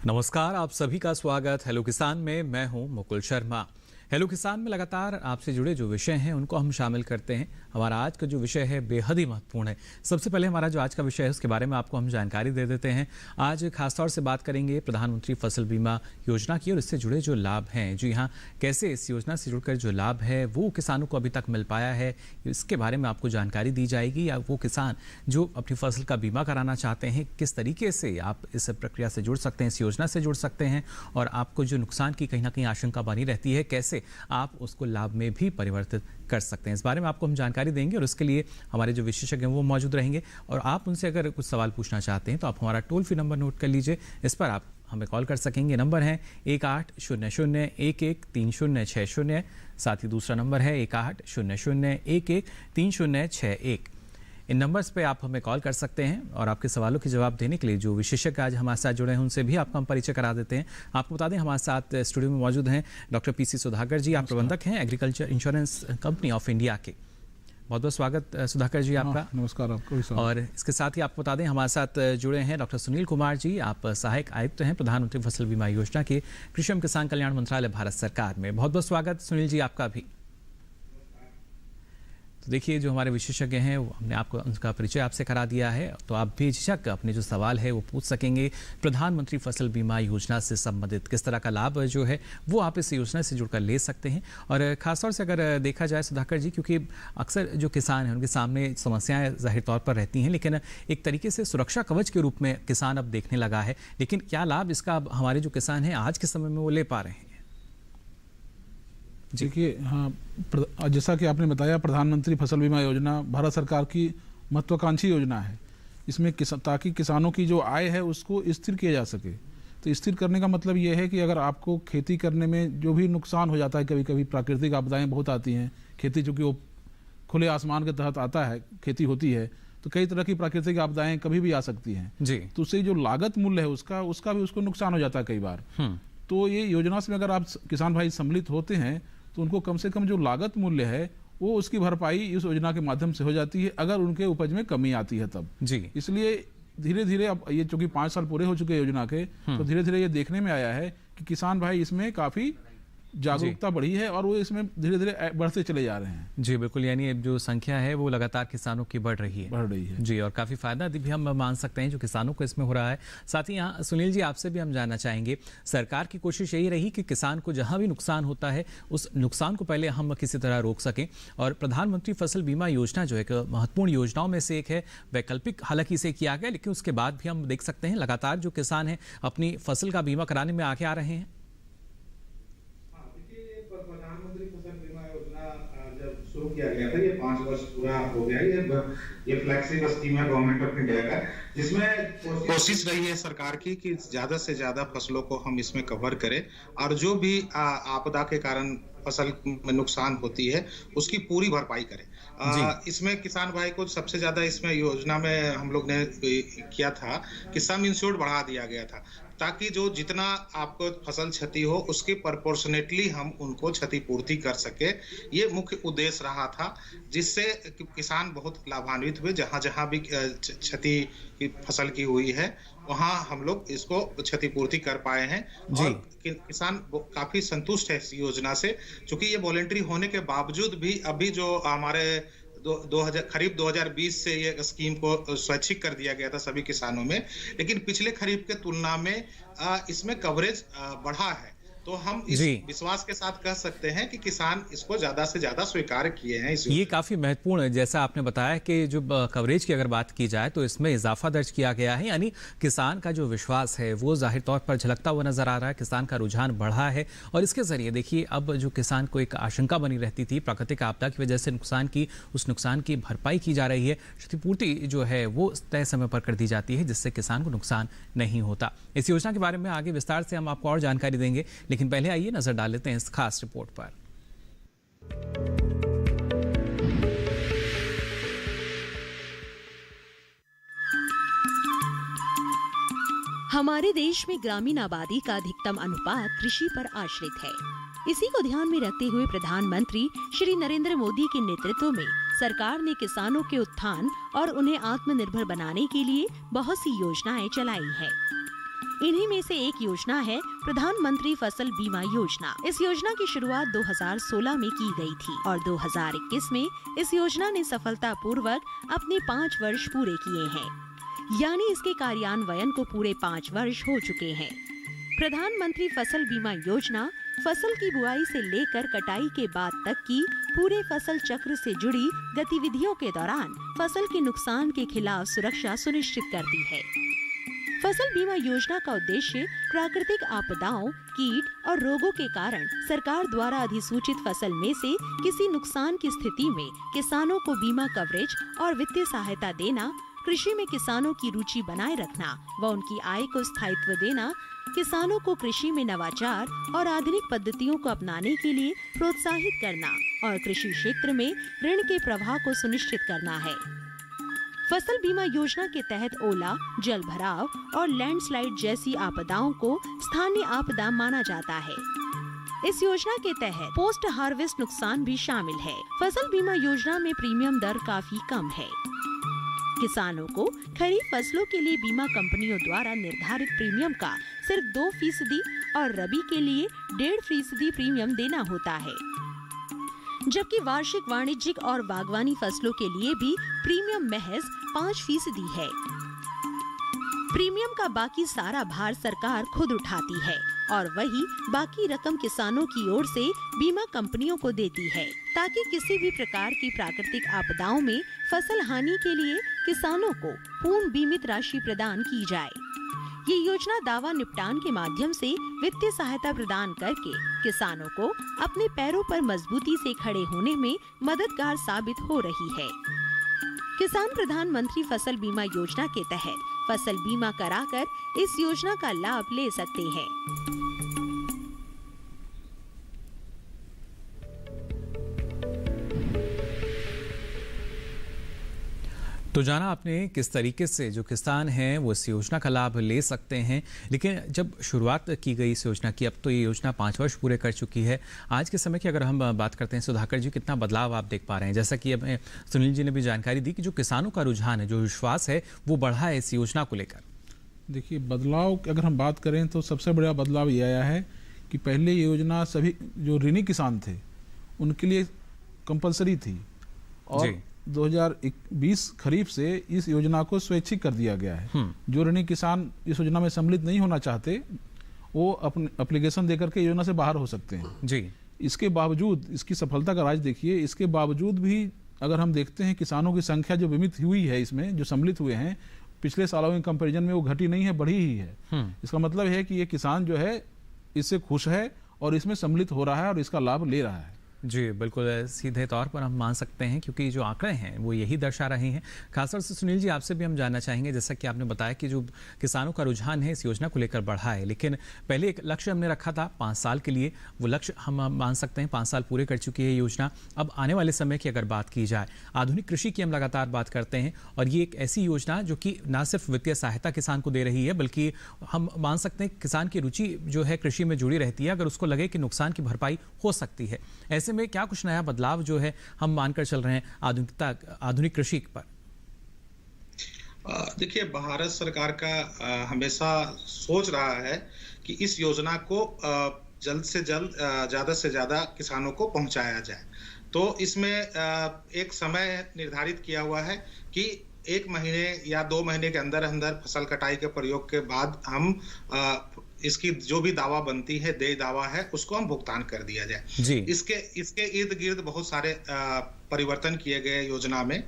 नमस्कार, आप सभी का स्वागत हेलो किसान में। मैं हूं मुकुल शर्मा। हेलो किसान में लगातार आपसे जुड़े जो विषय हैं उनको हम शामिल करते हैं। हमारा आज का जो विषय है बेहद ही महत्वपूर्ण है। सबसे पहले हमारा जो आज का विषय है उसके बारे में आपको हम जानकारी दे देते हैं। आज खासतौर से बात करेंगे प्रधानमंत्री फसल बीमा योजना की और इससे जुड़े जो लाभ हैं। जी हाँ, कैसे इस योजना से जुड़कर जो लाभ है वो किसानों को अभी तक मिल पाया है, इसके बारे में आपको जानकारी दी जाएगी। या वो किसान जो अपनी फसल का बीमा कराना चाहते हैं, किस तरीके से आप इस प्रक्रिया से जुड़ सकते हैं, इस योजना से जुड़ सकते हैं, और आपको जो नुकसान की कहीं ना कहीं आशंका बनी रहती है, कैसे आप उसको लाभ में भी परिवर्तित कर सकते हैं, इस बारे में आपको हम जानकारी देंगे। और इसके लिए हमारे जो विशेषज्ञ हैं वो मौजूद रहेंगे। और आप उनसे अगर कुछ सवाल पूछना चाहते हैं तो आप हमारा टोल फ्री नंबर नोट कर लीजिए। इस पर आप हमें कॉल कर सकेंगे। नंबर है 1800-113060। साथ ही दूसरा नंबर है 1800-113061। इन नंबर्स पे आप हमें कॉल कर सकते हैं और आपके सवालों के जवाब देने के लिए जो विशेषज्ञ आज हमारे साथ जुड़े हैं उनसे भी आपका हम परिचय करा देते हैं। आपको बता दें हमारे साथ स्टूडियो में मौजूद हैं डॉक्टर पीसी सुधाकर जी। आप प्रबंधक हैं agriculture insurance company of India के। बहुत बहुत स्वागत सुधाकर जी आपका। नमस्कार आपको। और इसके साथ ही आपको बता दें हमारे साथ जुड़े हैं डॉक्टर सुनील कुमार जी। आप सहायक आयुक्त हैं प्रधानमंत्री फसल बीमा योजना के कृषि एवं किसान कल्याण मंत्रालय भारत सरकार में। बहुत बहुत स्वागत सुनील जी आपका भी। तो देखिए, जो हमारे विशेषज्ञ हैं वो हमने आपको उनका परिचय आपसे करा दिया है, तो आप भी झिझक अपने जो सवाल है वो पूछ सकेंगे। प्रधानमंत्री फसल बीमा योजना से संबंधित किस तरह का लाभ जो है वो आप इस योजना से जुड़कर ले सकते हैं। और खासतौर से अगर देखा जाए सुधाकर जी, क्योंकि अक्सर जो किसान हैं उनके सामने समस्याएं जाहिर तौर पर रहती हैं, लेकिन एक तरीके से सुरक्षा कवच के रूप में किसान अब देखने लगा है। लेकिन क्या लाभ इसका अब हमारे जो किसान हैं आज के समय में वो ले पा रहे हैं? देखिए, हाँ, जैसा कि आपने बताया, प्रधानमंत्री फसल बीमा योजना भारत सरकार की महत्वाकांक्षी योजना है। इसमें ताकि किसानों की जो आय है उसको स्थिर किया जा सके। तो स्थिर करने का मतलब ये है कि अगर आपको खेती करने में जो भी नुकसान हो जाता है, कभी कभी प्राकृतिक आपदाएं बहुत आती हैं, खेती चूँकि वो खुले आसमान के तहत आता है, खेती होती है, तो कई तरह की प्राकृतिक आपदाएं कभी भी आ सकती हैं जी। तो उससे जो लागत मूल्य है उसका भी उसको नुकसान हो जाता है कई बार। तो ये योजना से अगर आप किसान भाई सम्मिलित होते हैं तो उनको कम से कम जो लागत मूल्य है वो उसकी भरपाई इस योजना के माध्यम से हो जाती है, अगर उनके उपज में कमी आती है तब जी। इसलिए धीरे धीरे अब ये चूंकि 5 साल पूरे हो चुके हैं योजना के, तो धीरे धीरे ये देखने में आया है कि किसान भाई इसमें काफी जागरूकता बढ़ी है और वो इसमें धीरे धीरे बढ़ते चले जा रहे हैं। जी बिल्कुल, यानी जो संख्या है वो लगातार किसानों की बढ़ रही है जी। और काफ़ी फायदा भी हम मान सकते हैं जो किसानों को इसमें हो रहा है। साथ ही यहाँ सुनील जी आपसे भी हम जानना चाहेंगे, सरकार की कोशिश यही रही कि किसान को जहाँ भी नुकसान होता है उस नुकसान को पहले हम किसी तरह रोक सकें। और प्रधानमंत्री फसल बीमा योजना जो एक महत्वपूर्ण योजनाओं में से एक है, वैकल्पिक हालांकि इसे किया गया, लेकिन उसके बाद भी हम देख सकते हैं लगातार जो किसान हैं अपनी फसल का बीमा कराने में आगे आ रहे हैं। प्रधानमंत्री फसल बीमा योजना जब शुरू किया गया था, ये 5 वर्ष पूरा हो गया। ये फ्लैगशिप स्कीम है गवर्नमेंट ऑफ इंडिया का, जिसमें कोशिश रही है सरकार की कि ज्यादा से ज्यादा फसलों को हम इसमें कवर करें और जो भी आपदा के कारण फसल में नुकसान होती है उसकी पूरी भरपाई करें। इसमें किसान भाई को सबसे ज्यादा इसमें योजना में हम लोग ने किया था कि सम इंश्योर्ड बढ़ा दिया गया था, ताकि जो जितना आपको फसल क्षति हो उसके प्रोपोर्शनेटली हम उनको क्षतिपूर्ति कर सके। ये मुख्य उद्देश्य रहा था, जिससे किसान बहुत लाभान्वित हुए। जहां जहां भी क्षति की फसल की हुई है वहां हम लोग इसको क्षतिपूर्ति कर पाए हैं और किसान काफी संतुष्ट है इस योजना से। क्योंकि ये वॉलंटरी होने के बावजूद भी अभी जो हमारे खरीफ 2020 से ये स्कीम को स्वैच्छिक कर दिया गया था सभी किसानों में, लेकिन पिछले खरीफ के तुलना में इसमें कवरेज बढ़ा है। तो हम इस विश्वास के साथ कह सकते हैं कि किसान इसको ज्यादा से ज्यादा स्वीकार किए हैं। ये काफी महत्वपूर्ण है, जैसा आपने बताया कि जो कवरेज की अगर बात की जाए तो इसमें इजाफा दर्ज किया गया है, यानी किसान का जो विश्वास है वो जाहिर तौर पर झलकता हुआ नजर आ रहा है। किसान का रुझान बढ़ा है और इसके जरिए देखिए अब जो किसान को एक आशंका बनी रहती थी प्राकृतिक आपदा की वजह से उस नुकसान की भरपाई की जा रही है, क्षतिपूर्ति जो है वो तय समय पर कर दी जाती है, जिससे किसान को नुकसान नहीं होता। इस योजना के बारे में आगे विस्तार से हम आपको और जानकारी देंगे, लेकिन पहले आइए नजर डाल लेते हैं इस खास रिपोर्ट पर। हमारे देश में ग्रामीण आबादी का अधिकतम अनुपात कृषि पर आश्रित है। इसी को ध्यान में रखते हुए प्रधानमंत्री श्री नरेंद्र मोदी के नेतृत्व में सरकार ने किसानों के उत्थान और उन्हें आत्मनिर्भर बनाने के लिए बहुत सी योजनाएं चलाई हैं। इन्हीं में से एक योजना है प्रधानमंत्री फसल बीमा योजना। इस योजना की शुरुआत 2016 में की गई थी और 2021 में इस योजना ने सफलतापूर्वक अपने 5 वर्ष पूरे किए हैं, यानी इसके कार्यान्वयन को पूरे 5 वर्ष हो चुके हैं। प्रधानमंत्री फसल बीमा योजना फसल की बुआई से लेकर कटाई के बाद तक की पूरे फसल चक्र से जुड़ी गतिविधियों के दौरान फसल के नुकसान के खिलाफ सुरक्षा सुनिश्चित करती है। फसल बीमा योजना का उद्देश्य प्राकृतिक आपदाओं, कीट और रोगों के कारण सरकार द्वारा अधिसूचित फसल में से किसी नुकसान की स्थिति में किसानों को बीमा कवरेज और वित्तीय सहायता देना, कृषि में किसानों की रुचि बनाए रखना व उनकी आय को स्थायित्व देना, किसानों को कृषि में नवाचार और आधुनिक पद्धतियों को अपनाने के लिए प्रोत्साहित करना और कृषि क्षेत्र में ऋण के प्रवाह को सुनिश्चित करना है। फसल बीमा योजना के तहत ओला, जल भराव और लैंडस्लाइड जैसी आपदाओं को स्थानीय आपदा माना जाता है। इस योजना के तहत पोस्ट हार्वेस्ट नुकसान भी शामिल है। फसल बीमा योजना में प्रीमियम दर काफी कम है। किसानों को खरीफ फसलों के लिए बीमा कंपनियों द्वारा निर्धारित प्रीमियम का सिर्फ 2% और रबी के लिए 1.5% प्रीमियम देना होता है, जबकि वार्षिक, वाणिज्यिक और बागवानी फसलों के लिए भी प्रीमियम महज 5% है। प्रीमियम का बाकी सारा भार सरकार खुद उठाती है और वही बाकी रकम किसानों की ओर से बीमा कंपनियों को देती है, ताकि किसी भी प्रकार की प्राकृतिक आपदाओं में फसल हानि के लिए किसानों को पूर्ण बीमित राशि प्रदान की जाए। ये योजना दावा निपटान के माध्यम से वित्तीय सहायता प्रदान करके किसानों को अपने पैरों पर मजबूती से खड़े होने में मददगार साबित हो रही है। किसान प्रधानमंत्री फसल बीमा योजना के तहत फसल बीमा कराकर इस योजना का लाभ ले सकते हैं। तो जाना आपने किस तरीके से जो किसान हैं वो इस योजना का लाभ ले सकते हैं, लेकिन जब शुरुआत की गई इस योजना की, अब तो ये योजना 5 वर्ष पूरे कर चुकी है। आज के समय की अगर हम बात करते हैं सुधाकर जी, कितना बदलाव आप देख पा रहे हैं? जैसा कि अब सुनील जी ने भी जानकारी दी कि जो किसानों का रुझान है, जो विश्वास है, वो बढ़ा है इस योजना को लेकर। देखिए, बदलाव अगर हम बात करें तो सबसे बड़ा बदलाव ये आया है कि पहले ये योजना सभी जो ऋणी किसान थे उनके लिए कंपलसरी थी और 2020 खरीफ से इस योजना को स्वैच्छिक कर दिया गया है। जो ऋणी किसान इस योजना में सम्मिलित नहीं होना चाहते वो अपने एप्लीकेशन देकर के योजना से बाहर हो सकते हैं जी। इसके बावजूद, इसकी सफलता का राज देखिए, इसके बावजूद भी अगर हम देखते हैं किसानों की संख्या जो बीमित हुई है, इसमें जो सम्मिलित हुए हैं, पिछले सालों के कंपैरिजन में वो घटी नहीं है, बढ़ी ही है। इसका मतलब है कि ये किसान जो है इससे खुश है और इसमें सम्मिलित हो रहा है और इसका लाभ ले रहा है। जी बिल्कुल, सीधे तौर पर हम मान सकते हैं क्योंकि जो आंकड़े हैं वो यही दर्शा रहे हैं। खासतौर से सुनील जी, आपसे भी हम जानना चाहेंगे, जैसा कि आपने बताया कि जो किसानों का रुझान है इस योजना को लेकर बढ़ा है, लेकिन पहले एक लक्ष्य हमने रखा था 5 साल के लिए, वो लक्ष्य हम मान सकते हैं 5 साल पूरे कर चुकी है योजना। अब आने वाले समय की अगर बात की जाए, आधुनिक कृषि की हम लगातार बात करते हैं और ये एक ऐसी योजना जो कि ना सिर्फ वित्तीय सहायता किसान को दे रही है, बल्कि हम मान सकते हैं किसान की रुचि जो है कृषि में जुड़ी रहती है, अगर उसको लगे कि नुकसान की भरपाई हो सकती है। ऐसे में क्या कुछ नया बदलाव जो है हम मानकर चल रहे हैं आधुनिक कृषि पर? देखिए, भारत सरकार का हमेशा सोच रहा है कि इस योजना को जल्द से जल्द, ज्यादा से ज्यादा किसानों को पहुंचाया जाए। तो इसमें एक समय निर्धारित किया हुआ है कि 1 महीने या 2 महीने के अंदर अंदर फसल कटाई के प्रयोग के बाद हम इसकी जो भी दावा बनती है, देय दावा है, उसको हम भुगतान कर दिया जाए जी। इसके इर्द गिर्द बहुत सारे परिवर्तन किए गए योजना में।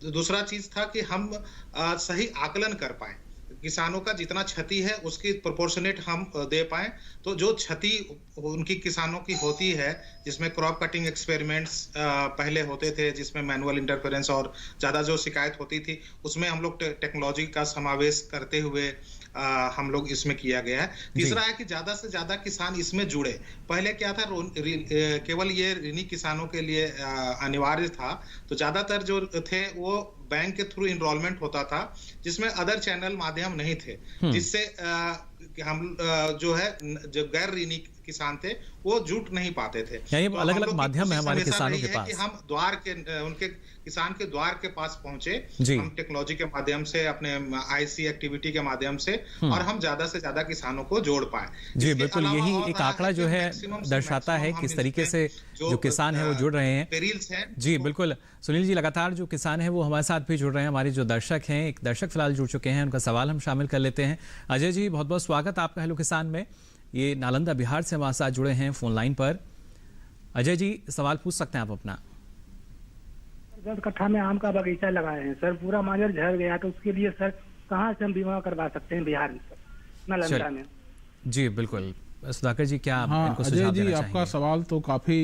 दूसरा चीज था कि हम सही आकलन कर पाए, किसानों का जितना क्षति है उसकी प्रोपोर्शनेट हम दे पाए। तो जो क्षति उनकी किसानों की होती है, जिसमें क्रॉप कटिंग एक्सपेरिमेंट्स पहले होते थे, जिसमें मैनुअल इंटरफेरेंस और ज्यादा जो शिकायत होती थी, उसमें हम लोग टेक्नोलॉजी का समावेश करते हुए हम लोग इसमें किया गया है। तीसरा है कि ज्यादा से ज्यादा किसान इसमें जुड़े। पहले क्या था, केवल ये ऋणी किसानों के लिए अनिवार्य था, तो ज्यादातर जो थे वो बैंक के थ्रू इनरोलमेंट होता था, जिसमें अदर चैनल माध्यम नहीं थे, जिससे हम जो है जो गैर ऋणी किसान थे वो जुट नहीं पाते थे। ये अलग अलग माध्यम है हमारे किसानों के पास कि हम द्वार के उनके किसान के द्वार के पास पहुंचे, हम टेक्नोलॉजी के माध्यम से, अपने IC एक्टिविटी के माध्यम से, और हम ज्यादा से ज्यादा किसानों को जोड़ पाए। जी बिल्कुल, यही एक आंकड़ा जो है दर्शाता है किस तरीके से जो किसान है वो जुड़ रहे हैं। जी बिल्कुल सुनील जी, लगातार जो किसान है वो हमारे साथ भी जुड़ रहे हैं। हमारे जो दर्शक हैं, एक दर्शक फिलहाल जुड़ चुके हैं, उनका सवाल हम शामिल कर लेते हैं। अजय जी, बहुत बहुत स्वागत आपका हेलो किसान में। ये नालंदा बिहार से हमारे साथ जुड़े हैं फोन लाइन पर। अजय जी, सवाल पूछ सकते हैं आप अपना। 10 कट्ठा में आम का बगीचा लगाए हैं सर, पूरा मांजर झड़ गया, तो उसके लिए सर कहाँ से हम बीमा करवा सकते हैं बिहार में सर, नालंदा में? जी बिल्कुल, सुधाकर जी क्या इनको सुझाव देना चाहेंगे? आपका सवाल तो काफी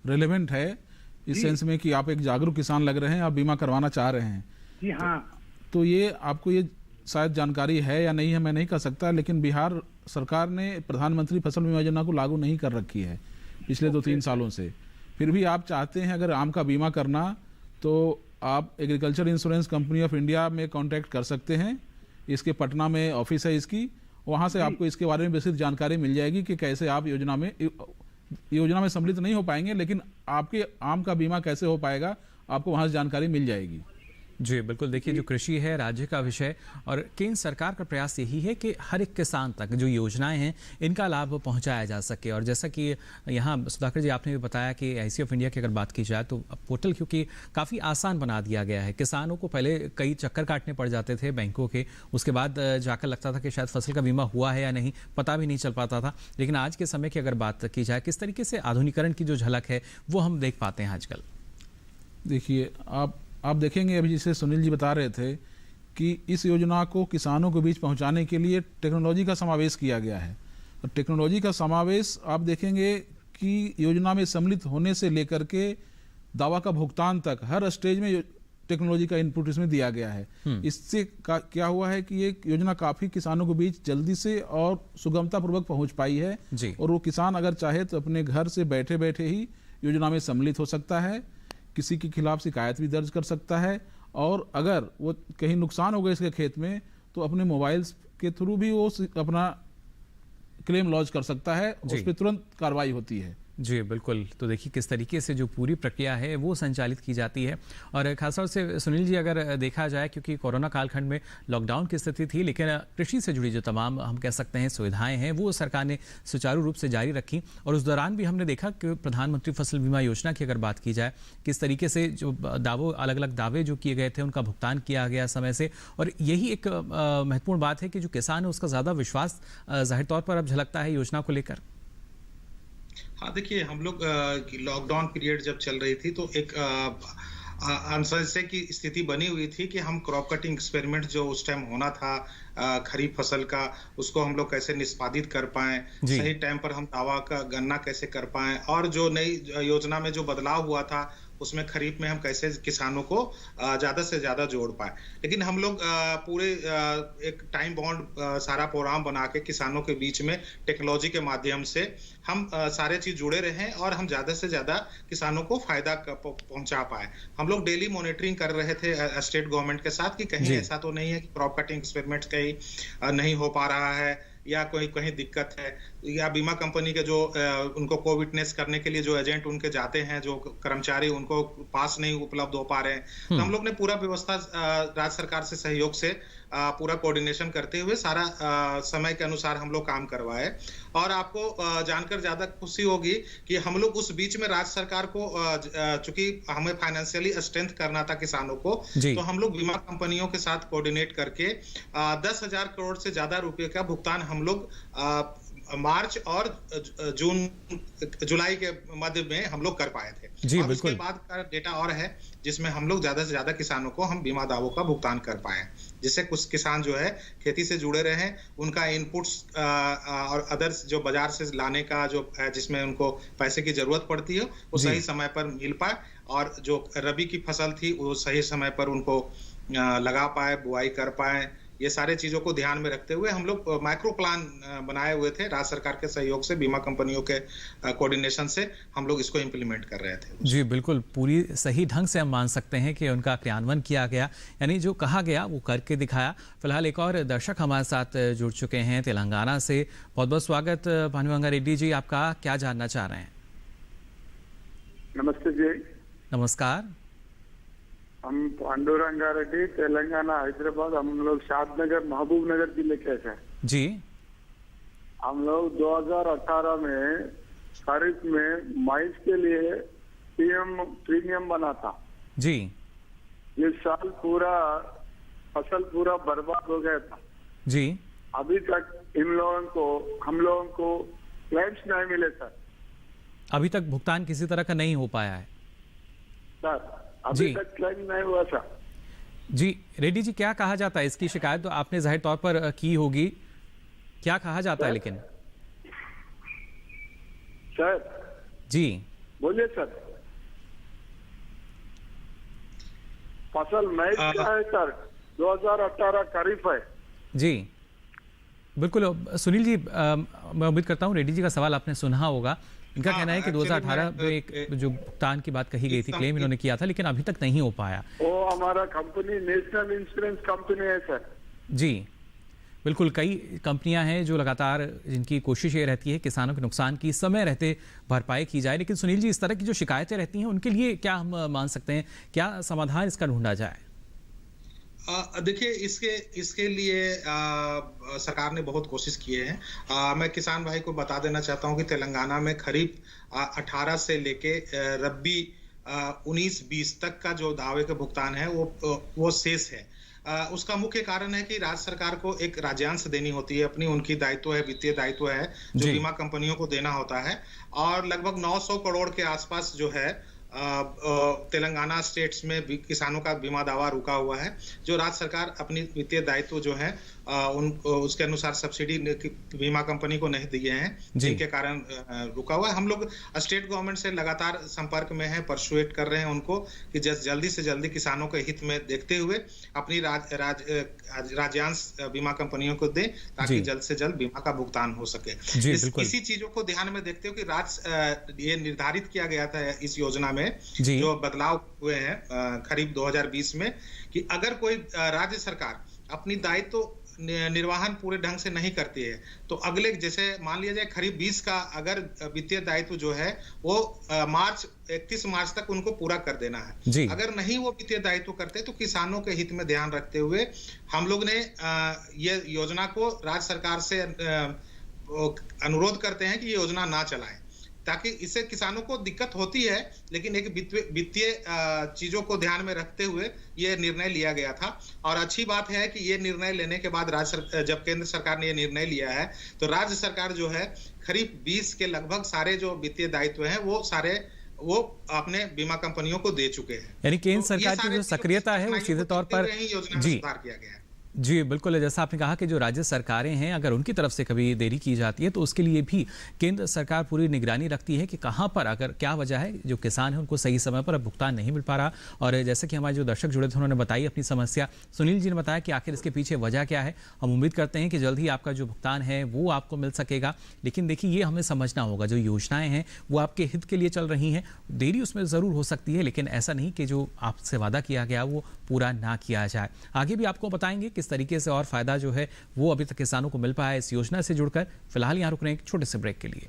रिलेवेंट है इस सेंस में कि आप एक जागरूक किसान लग रहे हैं, आप बीमा करवाना चाह रहे हैं। जी हाँ। तो ये आपको ये शायद जानकारी है या नहीं है, मैं नहीं कह सकता, लेकिन बिहार सरकार ने प्रधानमंत्री फसल बीमा योजना को लागू नहीं कर रखी है पिछले 2-3 सालों से। फिर भी आप चाहते हैं अगर आम का बीमा करना, तो आप agriculture insurance company of India में कांटेक्ट कर सकते हैं। इसके पटना में ऑफिस है इसकी, वहाँ से आपको इसके बारे में विस्तृत जानकारी मिल जाएगी कि कैसे आप योजना में सम्मिलित नहीं हो पाएंगे, लेकिन आपके आम का बीमा कैसे हो पाएगा आपको वहाँ से जानकारी मिल जाएगी। जी बिल्कुल, देखिए जो कृषि है राज्य का विषय, और केंद्र सरकार का प्रयास यही है कि हर एक किसान तक जो योजनाएं हैं इनका लाभ पहुंचाया जा सके। और जैसा कि यहाँ सुधाकर जी आपने भी बताया कि IC ऑफ इंडिया की अगर बात की जाए तो पोर्टल क्योंकि काफ़ी आसान बना दिया गया है। किसानों को पहले कई चक्कर काटने पड़ जाते थे बैंकों के, उसके बाद जाकर लगता था कि शायद फसल का बीमा हुआ है या नहीं, पता भी नहीं चल पाता था। लेकिन आज के समय की अगर बात की जाए, किस तरीके से आधुनिकीकरण की जो झलक है वो हम देख पाते हैं आजकल। देखिए आप देखेंगे अभी जिसे सुनील जी बता रहे थे कि इस योजना को किसानों के बीच पहुंचाने के लिए टेक्नोलॉजी का समावेश किया गया है। और टेक्नोलॉजी का समावेश आप देखेंगे कि योजना में सम्मिलित होने से लेकर के दावा का भुगतान तक हर स्टेज में टेक्नोलॉजी का इनपुट इसमें दिया गया है। इससे क्या हुआ है कि ये योजना काफ़ी किसानों के बीच जल्दी से और सुगमता पूर्वक पहुँच पाई है। और वो किसान अगर चाहे तो अपने घर से बैठे बैठे ही योजना में सम्मिलित हो सकता है, किसी के खिलाफ शिकायत भी दर्ज कर सकता है, और अगर वो कहीं नुकसान हो गया इसके खेत में तो अपने मोबाइल के थ्रू भी वो अपना क्लेम लॉन्च कर सकता है, उस पर तुरंत कार्रवाई होती है। जी बिल्कुल, तो देखिए किस तरीके से जो पूरी प्रक्रिया है वो संचालित की जाती है। और खासतौर से सुनील जी अगर देखा जाए, क्योंकि कोरोना कालखंड में लॉकडाउन की स्थिति थी, लेकिन कृषि से जुड़ी जो तमाम हम कह सकते हैं सुविधाएं हैं वो सरकार ने सुचारू रूप से जारी रखी। और उस दौरान भी हमने देखा कि प्रधानमंत्री फसल बीमा योजना की अगर बात की जाए, किस तरीके से जो अलग अलग दावे जो किए गए थे उनका भुगतान किया गया समय से। और यही एक महत्वपूर्ण बात है कि जो किसान है उसका ज़्यादा विश्वास जाहिर तौर पर अब झलकता है योजना को लेकर। हाँ देखिए, हम लोग लॉकडाउन पीरियड जब चल रही थी तो एक अनसमंजस की स्थिति बनी हुई थी कि हम क्रॉप कटिंग एक्सपेरिमेंट जो उस टाइम होना था खरीफ फसल का, उसको हम लोग कैसे निष्पादित कर पाएं, सही टाइम पर हम दावा का गणना कैसे कर पाएं, और जो नई योजना में जो बदलाव हुआ था उसमें खरीफ में हम कैसे किसानों को ज्यादा से ज्यादा जोड़ पाए। लेकिन हम लोग पूरे एक टाइम बाउंड सारा प्रोग्राम बना के किसानों के बीच में टेक्नोलॉजी के माध्यम से हम सारे चीज जुड़े रहे और हम ज्यादा से ज्यादा किसानों को फायदा पहुंचा पाए। हम लोग डेली मॉनिटरिंग कर रहे थे स्टेट गवर्नमेंट के साथ कि कहीं ऐसा तो नहीं है कि क्रॉप कटिंग एक्सपेरिमेंट कहीं नहीं हो पा रहा है या कोई कहीं दिक्कत है, या बीमा कंपनी के जो उनको को विटनेस करने के लिए जो एजेंट उनके जाते हैं, जो कर्मचारी उनको पास नहीं उपलब्ध हो पा रहे हैं। तो हम लोग ने पूरा व्यवस्था राज्य सरकार से सहयोग से पूरा कोऑर्डिनेशन करते हुए सारा समय के अनुसार हम लोग काम करवाए। और आपको जानकर ज्यादा खुशी होगी कि हम लोग उस बीच में राज्य सरकार को चूंकि हमें फाइनेंशियली स्ट्रेंथ करना था किसानों को, तो हम लोग बीमा कंपनियों के साथ कोऑर्डिनेट करके 10,000 करोड़ से ज्यादा रुपए का भुगतान हम लोग मार्च और जुलाई के मध्य में हम लोग कर पाए थे। जी और बिल्कुल। उसके बाद का डेटा और है जिसमें हम लोग ज्यादा से ज्यादा किसानों को हम बीमा दावों का भुगतान कर पाए, जिससे कुछ किसान जो है खेती से जुड़े रहे, उनका इनपुट्स और अदर्स जो बाजार से लाने का जो है जिसमें उनको पैसे की जरूरत पड़ती है वो सही समय पर मिल पाए, और जो रबी की फसल थी वो सही समय पर उनको लगा पाए, बुआई कर पाए, ये सारे चीजों को ध्यान में रखते हुए हम लोग माइक्रो प्लान बनाए हुए थे। राज्य सरकार के सहयोग से, बीमा कंपनियों के कोऑर्डिनेशन से हम लोग इसको इम्प्लीमेंट कर रहे थे। जी बिल्कुल, पूरी सही ढंग से हम मान सकते हैं कि उनका क्रियान्वयन किया गया, यानी जो कहा गया वो करके दिखाया। फिलहाल एक और दर्शक हमारे साथ जुड़ चुके हैं तेलंगाना से। बहुत बहुत स्वागत भानुगंगा रेड्डी जी, आपका क्या जानना चाह रहे हैं? नमस्ते जी। नमस्कार। हम पांडुरंगा रेड्डी, तेलंगाना, हैदराबाद। हम लोग शादनगर, महबूब नगर जिले के हैं जी। हम लोग 2018 में खरीफ में माइस के लिए प्रीमियम बना था जी। इस साल पूरा फसल पूरा बर्बाद हो गया था जी। अभी तक हम लोगों को क्लेम्स नहीं मिले सर। अभी तक भुगतान किसी तरह का नहीं हो पाया है सर, अभी तक क्लेम नहीं हुआ सर। जी रेड्डी जी, क्या कहा जाता है? इसकी शिकायत तो आपने जाहिर तौर पर की होगी, क्या कहा जाता है लेकिन? सर जी बोलिए सर। फसल मैच का है सर, 2018 खरीफ है जी। बिल्कुल सुनील जी, मैं उम्मीद करता हूँ रेड्डी जी का सवाल आपने सुना होगा। इनका कहना है कि 2018 में एक जो भुगतान की बात कही गई थी, क्लेम इन्होंने किया था, लेकिन अभी तक नहीं हो पाया। वो हमारा कंपनी नेशनल इंश्योरेंस कंपनी है सर। जी बिल्कुल, कई कंपनियां हैं जो लगातार, जिनकी कोशिश ये रहती है किसानों के नुकसान की समय रहते भरपाई की जाए। लेकिन सुनील जी, इस तरह की जो शिकायतें रहती हैं उनके लिए क्या हम मान सकते हैं, क्या समाधान इसका ढूंढा जाए? देखिए, इसके लिए सरकार ने बहुत कोशिश किए हैं। मैं किसान भाई को बता देना चाहता हूं कि तेलंगाना में खरीफ 18 से लेके रबी 19-20 तक का जो दावे का भुगतान है वो शेष है। उसका मुख्य कारण है कि राज्य सरकार को एक राज्यांश देनी होती है, अपनी उनकी दायित्व है, वित्तीय दायित्व है जो बीमा कंपनियों को देना होता है। और लगभग 900 करोड़ के आसपास जो है तेलंगाना स्टेट्स में किसानों का बीमा दावा रुका हुआ है, जो राज्य सरकार अपनी वित्तीय दायित्व जो है उसके अनुसार सब्सिडी बीमा कंपनी को नहीं दिए हैं, जिनके कारण रुका हुआ है। हम लोग स्टेट गवर्नमेंट से लगातार संपर्क में हैं, परसुएट कर रहे हैं उनको कि जल्दी से जल्दी किसानों के हित में देखते हुए अपनी राज्यांश बीमा कंपनियों को दें, ताकि जल्द से जल्द बीमा का भुगतान हो सके। इसी चीजों को ध्यान में देखते हुए कि ये निर्धारित किया गया था इस योजना में जो बदलाव हुए हैं खरीफ 2020 में, कि अगर कोई राज्य सरकार अपनी दायित्व निर्वहन पूरे ढंग से नहीं करती है तो अगले, जैसे मान लिया जाए खरीफ 20 का अगर वित्तीय दायित्व जो है वो 31 मार्च तक उनको पूरा कर देना है। अगर नहीं वो वित्तीय दायित्व करते तो किसानों के हित में ध्यान रखते हुए हम लोग ने ये योजना को राज्य सरकार से अनुरोध करते हैं कि ये योजना ना चलाएं, ताकि इससे किसानों को दिक्कत होती है, लेकिन एक वित्तीय चीजों को ध्यान में रखते हुए ये निर्णय लिया गया था। और अच्छी बात है कि ये निर्णय लेने के बाद जब केंद्र सरकार ने ये निर्णय लिया है तो राज्य सरकार जो है खरीफ 20 के लगभग सारे जो वित्तीय दायित्व हैं वो अपने बीमा कंपनियों को दे चुके हैं। यानी केंद्र सरकार की जो सक्रियता है वो सीधे तौर पर योजना में सुधार किया गया है। जी बिल्कुल, जैसा आपने कहा कि जो राज्य सरकारें हैं, अगर उनकी तरफ से कभी देरी की जाती है तो उसके लिए भी केंद्र सरकार पूरी निगरानी रखती है कि कहां पर, अगर क्या वजह है जो किसान है उनको सही समय पर भुगतान नहीं मिल पा रहा। और जैसे कि हमारे जो दर्शक जुड़े थे उन्होंने बताई अपनी समस्या, सुनील जी ने बताया कि आखिर इसके पीछे वजह क्या है। हम उम्मीद करते हैं कि जल्द ही आपका जो भुगतान है वो आपको मिल सकेगा। लेकिन देखिए, ये हमें समझना होगा, जो योजनाएं हैं वो आपके हित के लिए चल रही हैं, देरी उसमें ज़रूर हो सकती है, लेकिन ऐसा नहीं कि जो आपसे वादा किया गया वो पूरा ना किया जाए। आगे भी आपको बताएंगे किस तरीके से और जो है वो अभी तक किसानों को मिल पाया है इस योजना से जुड़कर। फिलहाल यहां रुक रहे हैं एक छोटे से ब्रेक के लिए।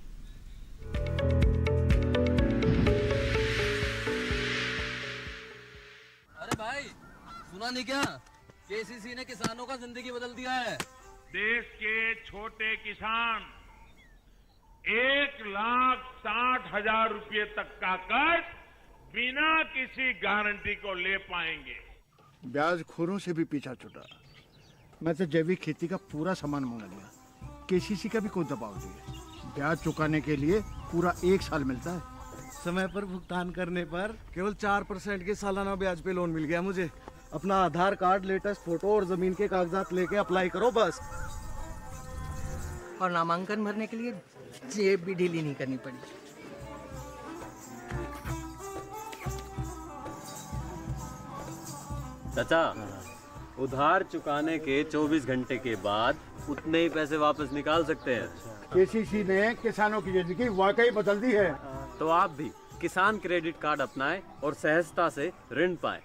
अरे भाई, सुना नहीं क्या? केसीसी ने किसानों का जिंदगी बदल दिया है। देश के छोटे किसान 1,60,000 रुपए तक का कर्ज बिना किसी गारंटी को ले पाएंगे। ब्याज खोरों से भी पीछा छूटा। मैं तो जैविक खेती का पूरा सामान मंगा लिया, केसीसी का भी कोई दबाव नहीं है। ब्याज चुकाने के लिए पूरा 1 साल मिलता है। समय पर भुगतान करने पर केवल 4% के सालाना ब्याज पे लोन मिल गया मुझे। अपना आधार कार्ड, लेटेस्ट फोटो और जमीन के कागजात लेके अप्लाई करो बस। और नामांकन भरने के लिए जेब भी ढीली नहीं करनी पड़ी। चाचा, उधार चुकाने के 24 घंटे के बाद उतने ही पैसे वापस निकाल सकते हैं। केसीसी ने किसानों की जिंदगी वाकई बदल दी है। तो आप भी किसान क्रेडिट कार्ड अपनाएं और सहजता से ऋण पाएं।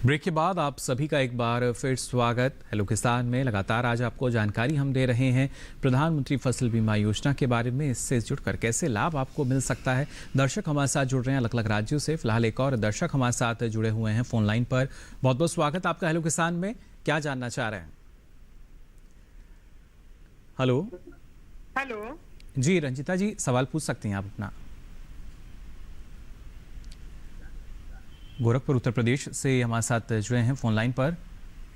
ब्रेक के बाद आप सभी का एक बार फिर स्वागत। हेलो किसान में लगातार आज आपको जानकारी हम दे रहे हैं प्रधानमंत्री फसल बीमा योजना के बारे में। इससे जुड़कर कैसे लाभ आपको मिल सकता है। दर्शक हमारे साथ जुड़ रहे हैं अलग अलग राज्यों से। फिलहाल एक और दर्शक हमारे साथ जुड़े हुए हैं फोन लाइन पर। बहुत बहुत स्वागत आपका हेलो किसान में। क्या जानना चाह रहे हैं? हेलो हेलो जी, रंजिता जी सवाल पूछ सकती हैं आप अपना। गोरखपुर उत्तर प्रदेश से हमारे साथ जुड़े हैं फोन लाइन पर।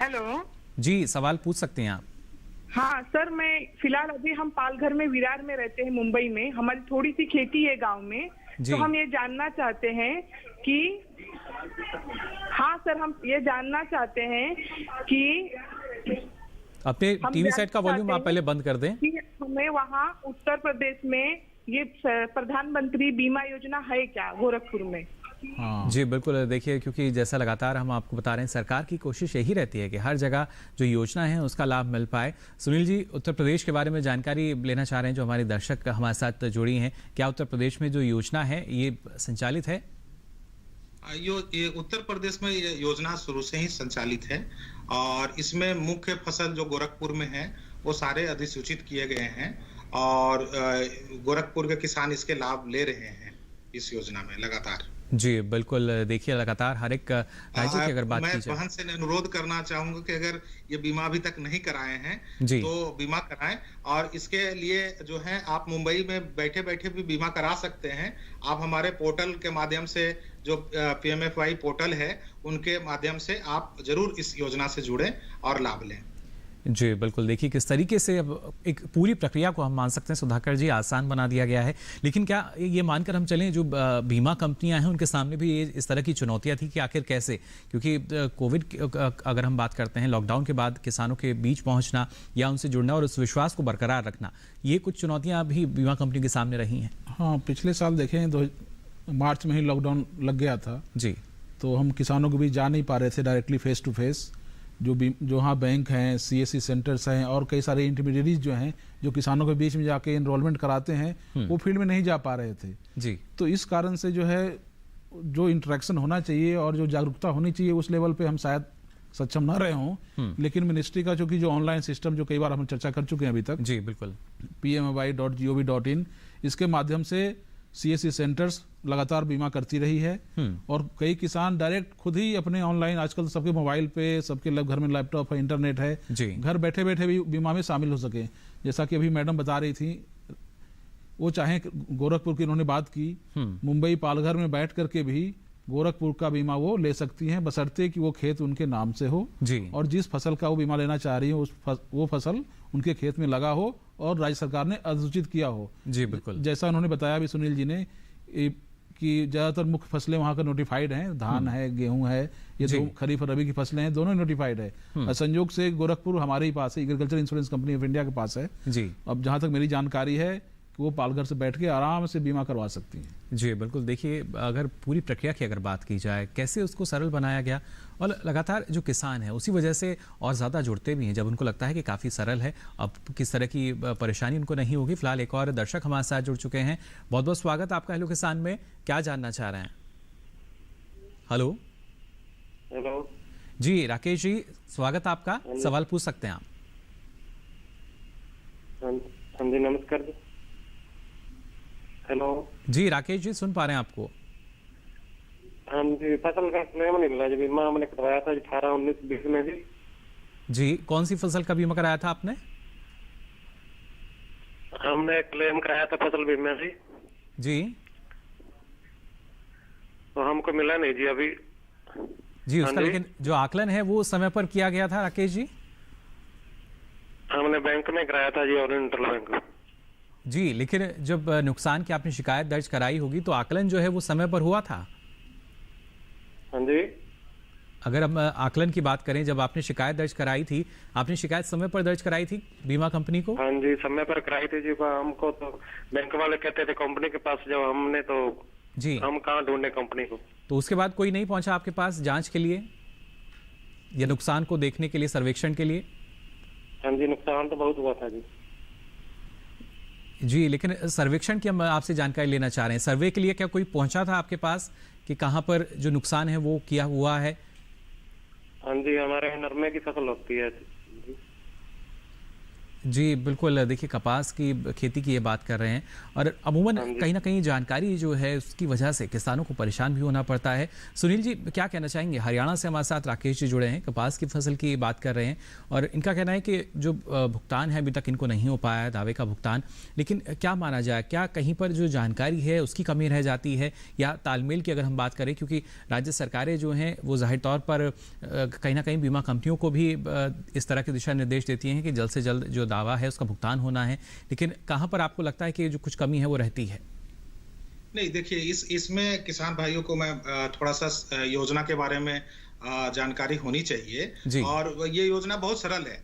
हेलो जी, सवाल पूछ सकते हैं आप। हाँ सर, मैं फिलहाल अभी हम पालघर में विरार में रहते हैं, मुंबई में। हमारी थोड़ी सी खेती है गांव में, तो हम ये जानना चाहते हैं कि हाँ सर, हम ये जानना चाहते हैं कि अपने टीवी सेट का वॉल्यूम आप पहले बंद कर दें। हमें वहाँ उत्तर प्रदेश में ये प्रधानमंत्री बीमा योजना है क्या गोरखपुर में? जी बिल्कुल, देखिए क्योंकि जैसा लगातार हम आपको बता रहे हैं, सरकार की कोशिश यही रहती है कि हर जगह जो योजना है उसका लाभ मिल पाए। सुनील जी, उत्तर प्रदेश के बारे में जानकारी लेना चाह रहे हैं जो हमारे दर्शक हमारे साथ जुड़ी हैं। क्या उत्तर प्रदेश में जो योजना है ये संचालित है? ये उत्तर प्रदेश में ये योजना शुरू से ही संचालित है और इसमें मुख्य फसल जो गोरखपुर में है वो सारे अधिसूचित किए गए हैं और गोरखपुर के किसान इसके लाभ ले रहे हैं इस योजना में लगातार। जी बिल्कुल, देखिए लगातार हर एक राज्य की अगर बात की जाए, मैं बहन से अनुरोध करना चाहूंगा कि अगर ये बीमा अभी तक नहीं कराए हैं तो बीमा कराएं। और इसके लिए जो है आप मुंबई में बैठे बैठे भी बीमा करा सकते हैं। आप हमारे पोर्टल के माध्यम से, जो PMFY पोर्टल है, उनके माध्यम से आप जरूर इस योजना से जुड़ें और लाभ लें। जी बिल्कुल, देखिए किस तरीके से अब एक पूरी प्रक्रिया को हम मान सकते हैं सुधाकर जी आसान बना दिया गया है। लेकिन क्या ये मानकर हम चलें जो बीमा कंपनियां हैं उनके सामने भी ये इस तरह की चुनौतियां थी कि आखिर कैसे, क्योंकि कोविड अगर हम बात करते हैं, लॉकडाउन के बाद किसानों के बीच पहुंचना या उनसे जुड़ना और उस विश्वास को बरकरार रखना, ये कुछ चुनौतियां भी बीमा कंपनी के सामने रही हैं। हाँ, पिछले साल देखें मार्च में ही लॉकडाउन लग गया था जी, तो हम किसानों के बीच जा नहीं पा रहे थे डायरेक्टली फेस टू फेस। जो हाँ बैंक हैं, CSC सेंटर्स हैं और कई सारे इंटरमीडिएरीज जो हैं जो किसानों के बीच में जाके एनरोलमेंट कराते हैं, वो फील्ड में नहीं जा पा रहे थे जी। तो इस कारण से जो है जो इंटरेक्शन होना चाहिए और जो जागरूकता होनी चाहिए उस लेवल पे हम शायद सक्षम ना रहे हों। लेकिन मिनिस्ट्री का चूंकि जो ऑनलाइन सिस्टम जो कई बार हम चर्चा कर चुके हैं अभी तक, जी बिल्कुल, PMFY.gov.in, इसके माध्यम से CSC सेंटर्स लगातार बीमा करती रही है और कई किसान डायरेक्ट खुद ही अपने ऑनलाइन, आजकल सबके मोबाइल पे, सबके घर में लैपटॉप है, इंटरनेट है, घर बैठे बैठे भी बीमा में शामिल हो सके। जैसा कि अभी मैडम बता रही थी, वो चाहे गोरखपुर की उन्होंने बात की, मुंबई पालघर में बैठ करके भी गोरखपुर का बीमा वो ले सकती हैं, बशर्ते कि वो खेत उनके नाम से हो और जिस फसल का वो बीमा लेना चाह रही हो वो फसल उनके खेत में लगा हो और राज्य सरकार ने अधिसूचित किया हो। जी बिल्कुल, जैसा उन्होंने बताया भी सुनील जी ने कि ज्यादातर मुख्य फसलें वहाँ का नोटिफाइड हैं, धान है, गेहूं है, ये दो खरीफ और रबी की फसलें हैं, दोनों नोटिफाइड है। संयोग से गोरखपुर हमारे ही पास है, agriculture insurance company of India के पास है जी। अब जहाँ तक मेरी जानकारी है कि वो पालघर से बैठ के आराम से बीमा करवा सकती हैं। जी बिल्कुल, देखिए अगर पूरी प्रक्रिया की अगर बात की जाए, कैसे उसको सरल बनाया गया और लगातार जो किसान है उसी वजह से और ज़्यादा जुड़ते भी हैं जब उनको लगता है कि काफ़ी सरल है, अब किस तरह की परेशानी उनको नहीं होगी। फिलहाल एक और दर्शक हमारे साथ जुड़ चुके हैं। बहुत बहुत स्वागत आपका हेलो किसान में। क्या जानना चाह रहे हैं? हेलो हेलो जी, राकेश जी स्वागत आपका, सवाल पूछ सकते हैं आप। हाँ जी, नमस्कार। हेलो जी, राकेश जी सुन पा रहे हैं आपको? हाँ जी, फसल का क्लेम नहीं मिला, बीमा हमने करवाया था 18, 19, 20 में जी। कौन सी फसल का बीमा कराया था आपने? हमने क्लेम कराया था फसल बीमा से जी, तो हमको मिला नहीं जी अभी जी। उसका लेकिन जो आकलन है वो समय पर किया गया था राकेश जी? हमने बैंक में कराया था जी, ओरिएंटल बैंक जी। लेकिन जब नुकसान की आपने शिकायत दर्ज कराई होगी तो आकलन जो है वो समय पर हुआ था? हाँ जी। अगर हम आकलन की बात करें, जब आपने शिकायत दर्ज कराई थी, आपने शिकायत समय पर दर्ज कराई थी बीमा कंपनी को? हाँ जी, समय पर कराई थी जी। हमको तो बैंक वाले कहते थे कंपनी के पास जाओ, हमने तो जी, हम कहाँ ढूंढने कंपनी को। तो उसके बाद कोई नहीं पहुंचा आपके पास जांच के लिए या नुकसान को देखने के लिए, सर्वेक्षण के लिए? हाँ जी, नुकसान तो बहुत हुआ था जी। जी, लेकिन सर्वेक्षण की हम आपसे जानकारी लेना चाह रहे हैं। सर्वे के लिए क्या कोई पहुंचा था आपके पास कि कहां पर जो नुकसान है वो किया हुआ है? हाँ जी, हमारे यहाँ नरमे की फसल होती है। जी बिल्कुल, देखिए कपास की खेती की ये बात कर रहे हैं और अमूमन कहीं ना कहीं जानकारी जो है उसकी वजह से किसानों को परेशान भी होना पड़ता है। सुनील जी क्या कहना चाहेंगे? हरियाणा से हमारे साथ राकेश जी जुड़े हैं, कपास की फसल की बात कर रहे हैं और इनका कहना है कि जो भुगतान है अभी तक इनको नहीं हो पाया है, दावे का भुगतान। लेकिन क्या माना जाए, क्या कहीं पर जो जानकारी है उसकी कमी रह जाती है या तालमेल की अगर हम बात करें, क्योंकि राज्य सरकारें जो हैं वो जाहिर तौर पर कहीं ना कहीं बीमा कंपनियों को भी इस तरह के दिशा निर्देश देती हैं कि जल्द से जल्द जो दावा है उसका भुगतान होना है, लेकिन कहां पर आपको लगता है कि जो कुछ कमी है वो रहती है? नहीं, देखिए इसमें किसान भाइयों को मैं थोड़ा सा योजना के बारे में जानकारी होनी चाहिए और ये योजना बहुत सरल है।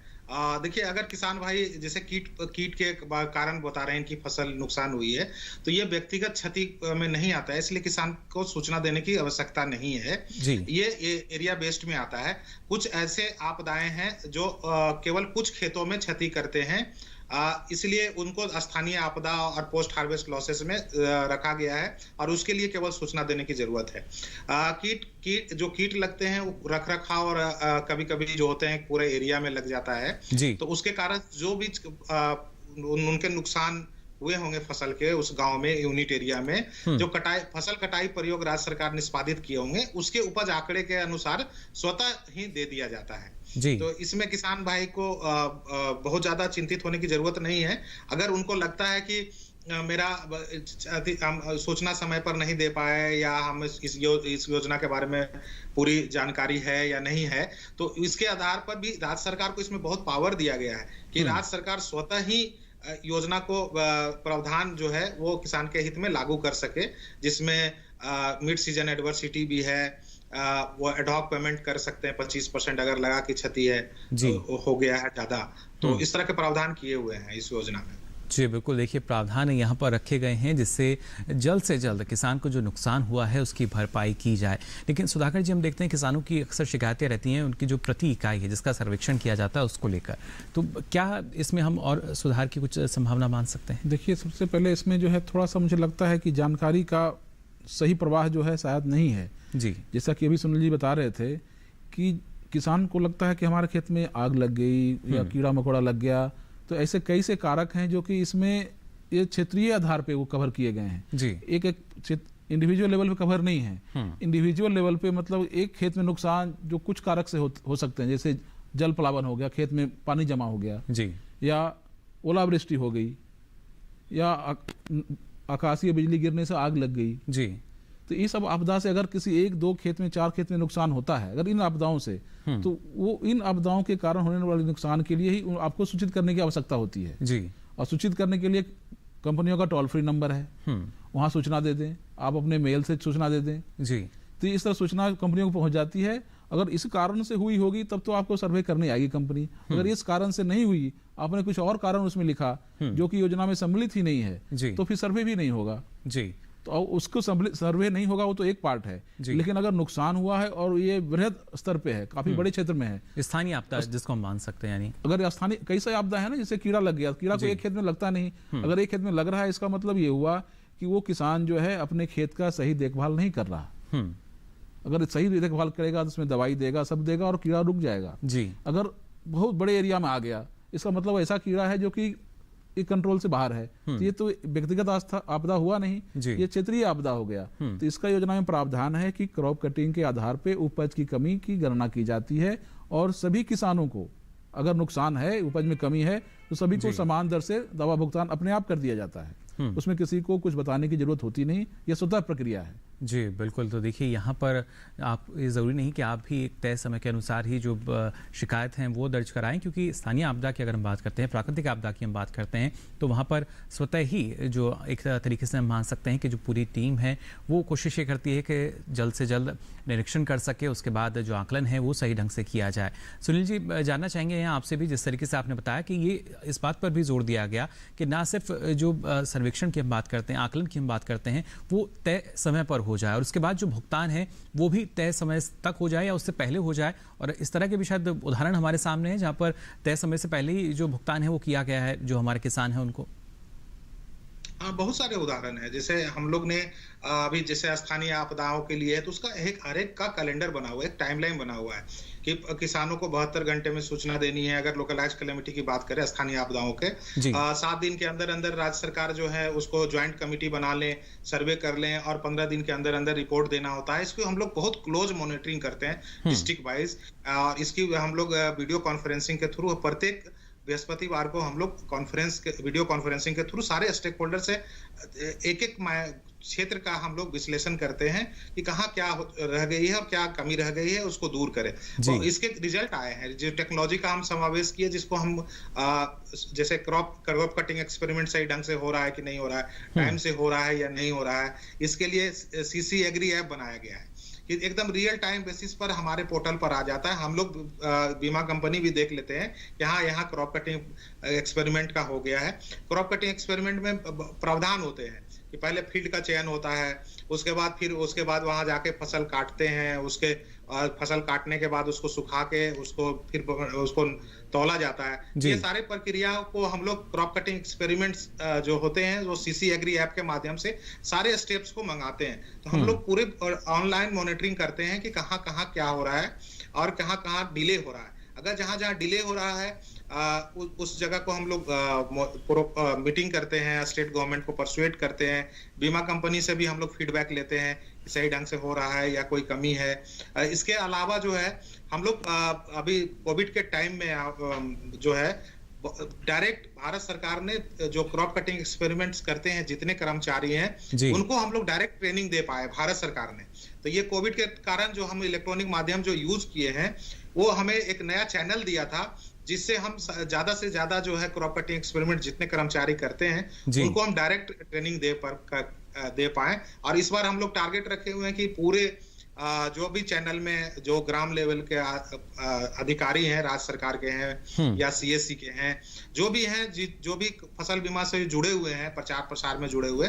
देखिए अगर किसान भाई जैसे कीट के कारण बता रहे हैं कि फसल नुकसान हुई है, तो ये व्यक्तिगत क्षति में नहीं आता है, इसलिए किसान को सूचना देने की आवश्यकता नहीं है जी। ये एरिया बेस्ड में आता है। कुछ ऐसे आपदाएं हैं जो केवल कुछ खेतों में क्षति करते हैं, इसलिए उनको स्थानीय आपदा और पोस्ट हार्वेस्ट लॉसेस में रखा गया है और उसके लिए केवल सूचना देने की जरूरत है। कीट लगते हैं वो रख रखाव और कभी कभी जो होते हैं पूरे एरिया में लग जाता है जी। तो उसके कारण जो भी उनके नुकसान हुए होंगे फसल के उस गांव में, यूनिट एरिया में, जो फसल कटाई प्रयोग राज्य सरकार निष्पादित किए होंगे उसके उपज आंकड़े के अनुसार स्वतः ही दे दिया जाता है जी। तो इसमें किसान भाई को बहुत ज्यादा चिंतित होने की जरूरत नहीं है। अगर उनको लगता है कि मेरा सूचना समय पर नहीं दे पाए या हम इस योजना के बारे में पूरी जानकारी है या नहीं है, तो इसके आधार पर भी राज्य सरकार को इसमें बहुत पावर दिया गया है कि राज्य सरकार स्वतः ही योजना को प्रावधान जो है वो किसान के हित में लागू कर सके, जिसमें मिड सीजन एडवर्सिटी भी है, वो एडहॉक पेमेंट कर सकते हैं 25% अगर लगा कि क्षति है तो हो गया है ज्यादा, तो इस तरह के प्रावधान किए हुए हैं इस योजना में। जी बिल्कुल, देखिए प्रावधान यहाँ पर रखे गए हैं जिससे जल्द से जल्द किसान को जो नुकसान हुआ है उसकी भरपाई की जाए। लेकिन सुधाकर जी हम देखते हैं किसानों की अक्सर शिकायतें रहती हैं उनकी जो प्रति इकाई है जिसका सर्वेक्षण किया जाता है उसको लेकर, तो क्या इसमें हम और सुधार की कुछ संभावना मान सकते हैं? देखिए सबसे पहले इसमें जो है थोड़ा सा मुझे लगता है कि जानकारी का सही प्रवाह जो है शायद नहीं है जी। जैसा कि अभी सुनील जी बता रहे थे कि किसान को लगता है कि हमारे खेत में आग लग गई या कीड़ा मकोड़ा लग गया, तो ऐसे कई से कारक हैं जो कि इसमें ये क्षेत्रीय आधार पे वो कवर किए गए हैं जी। एक इंडिविजुअल लेवल पे कवर नहीं है। इंडिविजुअल लेवल पे मतलब एक खेत में नुकसान जो कुछ कारक से हो सकते हैं, जैसे जल प्लावन हो गया, खेत में पानी जमा हो गया जी, या ओलावृष्टि हो गई, या आकाशीय बिजली गिरने से आग लग गई जी। तो ये सब आपदा से अगर किसी एक दो खेत में चार खेत में नुकसान होता है अगर इन आपदाओं से, तो वो इन आपदाओं के कारण होने वाले नुकसान के लिए ही आपको सूचित करने की आवश्यकता होती है जी। और सूचित करने के लिए कंपनियों का टोल फ्री नंबर है, वहां सूचना दे दें, आप अपने मेल से सूचना दे दें जी। तो इस तरह सूचना कंपनियों को पहुंच जाती है। अगर इस कारण से हुई होगी तब तो आपको सर्वे करने आएगी कंपनी। अगर इस कारण से नहीं हुई, आपने कुछ और कारण उसमें लिखा जो कि योजना में सम्मिलित ही नहीं है, तो फिर सर्वे भी नहीं होगा जी। तो उसको सर्वे नहीं होगा वो तो एक पार्ट है, लेकिन अगर नुकसान हुआ है और ये वृहद स्तर पे है, काफी बड़े क्षेत्र में है, स्थानीय आपदा जिसको हम मान सकते हैं, यानी अगर स्थानीय कई सारी आपदा है ना, जैसे कीड़ा लग गया, कीड़ा को एक खेत में लगता नहीं, अगर एक खेत में लग रहा है इसका मतलब ये हुआ कि वो किसान जो है अपने खेत का सही देखभाल नहीं कर रहा। अगर सही देखभाल करेगा तो उसमें दवाई देगा, सब देगा और कीड़ा रुक जाएगा जी। अगर बहुत बड़े एरिया में आ गया, इसका मतलब ऐसा कीड़ा है जो कि कंट्रोल से बाहर है, तो ये तो व्यक्तिगत आपदा हुआ नहीं, ये क्षेत्रीय आपदा हो गया। तो इसका योजना में प्रावधान है कि क्रॉप कटिंग के आधार पे उपज की कमी की गणना की जाती है और सभी किसानों को अगर नुकसान है, उपज में कमी है, तो सभी को समान दर से दवा भुगतान अपने आप कर दिया जाता है। उसमें किसी को कुछ बताने की जरूरत होती नहीं, यह स्वतः प्रक्रिया है। जी बिल्कुल। तो देखिए यहाँ पर आप, ये ज़रूरी नहीं कि आप भी एक तय समय के अनुसार ही जो शिकायत हैं वो दर्ज कराएं, क्योंकि स्थानीय आपदा की अगर हम बात करते हैं, प्राकृतिक आपदा की हम बात करते हैं, तो वहाँ पर स्वतः ही जो एक तरीके से हम मान सकते हैं कि जो पूरी टीम है वो कोशिश ये करती है कि जल्द से जल्द निरीक्षण कर सके, उसके बाद जो आकलन है वो सही ढंग से किया जाए। सुनील जी, जानना चाहेंगे यहाँ आपसे भी, जिस तरीके से आपने बताया कि ये इस बात पर भी जोर दिया गया कि ना सिर्फ जो सर्वेक्षण की हम बात करते हैं, आकलन की हम बात करते हैं, वो तय समय पर हो जाए और उसके बाद जो भुगतान है वो भी तय समय तक हो जाए या उससे पहले हो जाए। और इस तरह के भी शायद उदाहरण हमारे सामने है जहाँ पर तय समय से पहले ही जो भुगतान है वो किया गया है जो हमारे किसान हैं उनको। हाँ, बहुत सारे उदाहरण है। जैसे हम लोग ने अभी जैसे स्थानीय आपदाओं के लिए है तो उसका हर एक का कैलेंडर बना हुआ है, एक टाइमलाइन बना हुआ है कि किसानों को 72 घंटे में सूचना देनी है। अगर लोकलाइज कैलेमिटी की बात करें स्थानीय आपदाओं के 7 दिन के अंदर अंदर राज्य सरकार जो है उसको ज्वाइंट कमेटी बना लें, सर्वे कर लें और 15 दिन के अंदर अंदर रिपोर्ट देना होता है। इसको हम लोग बहुत क्लोज मॉनिटरिंग करते हैं डिस्ट्रिक्ट वाइज, और इसकी हम लोग वीडियो कॉन्फ्रेंसिंग के थ्रू प्रत्येक बृहस्पतिवार को हम लोग वीडियो कॉन्फ्रेंसिंग के थ्रू सारे स्टेक होल्डर से एक एक क्षेत्र का हम लोग विश्लेषण करते हैं कि कहाँ क्या रह गई है और क्या कमी रह गई है, उसको दूर करें। तो इसके रिजल्ट आए हैं। जो टेक्नोलॉजी का हम समावेश किए, जिसको हम जैसे क्रॉप कटिंग एक्सपेरिमेंट सही ढंग से हो रहा है कि नहीं हो रहा है, टाइम से हो रहा है या नहीं हो रहा है, इसके लिए सीसी एग्री ऐप बनाया गया है कि एकदम रियल टाइम बेसिस पर हमारे पोर्टल पर आ जाता है। हम लोग बीमा कंपनी भी देख लेते हैं कि हाँ, यहाँ क्रॉप कटिंग एक्सपेरिमेंट का हो गया है। क्रॉप कटिंग एक्सपेरिमेंट में प्रावधान होते हैं कि पहले फील्ड का चयन होता है, उसके बाद वहां जाके फसल काटते हैं, उसके फसल काटने के बाद उसको सुखा के उसको तौला जाता है। ये सारे प्रक्रिया को हम लोग क्रॉप कटिंग एक्सपेरिमेंट्स जो होते हैं वो सीसी एग्री ऐप के माध्यम से सारे स्टेप्स को मंगाते हैं। तो हम लोग पूरे ऑनलाइन मॉनिटरिंग करते हैं कि कहाँ कहाँ क्या हो रहा है और कहाँ कहाँ डिले हो रहा है। अगर जहाँ जहाँ डिले हो रहा है उस जगह को हम लोग मीटिंग करते हैं, स्टेट गवर्नमेंट को परसुएट करते हैं, बीमा कंपनी से भी हम लोग फीडबैक लेते हैं कि सही ढंग से हो रहा है या कोई कमी है। इसके अलावा जो है हम लोग अभी कोविड के टाइम में जो है डायरेक्ट भारत सरकार ने जो क्रॉप कटिंग एक्सपेरिमेंट्स करते हैं जितने कर्मचारी हैं उनको हम लोग डायरेक्ट ट्रेनिंग दे पाए भारत सरकार ने। तो ये कोविड के कारण जो हम इलेक्ट्रॉनिक माध्यम जो यूज किए हैं वो हमें एक नया चैनल दिया था जिससे हम ज्यादा से ज्यादा जो है क्रॉप कटिंग एक्सपेरिमेंट जितने कर्मचारी करते हैं उनको हम डायरेक्ट ट्रेनिंग दे पाए। और इस बार हम लोग टारगेट रखे हुए हैं कि पूरे जो भी चैनल में जो ग्राम लेवल के अधिकारी हैं, राज्य सरकार के हैं या सीएससी के हैं, जो भी हैं, जो भी फसल बीमा से जुड़े हुए हैं, प्रचार प्रसार में जुड़े हुए,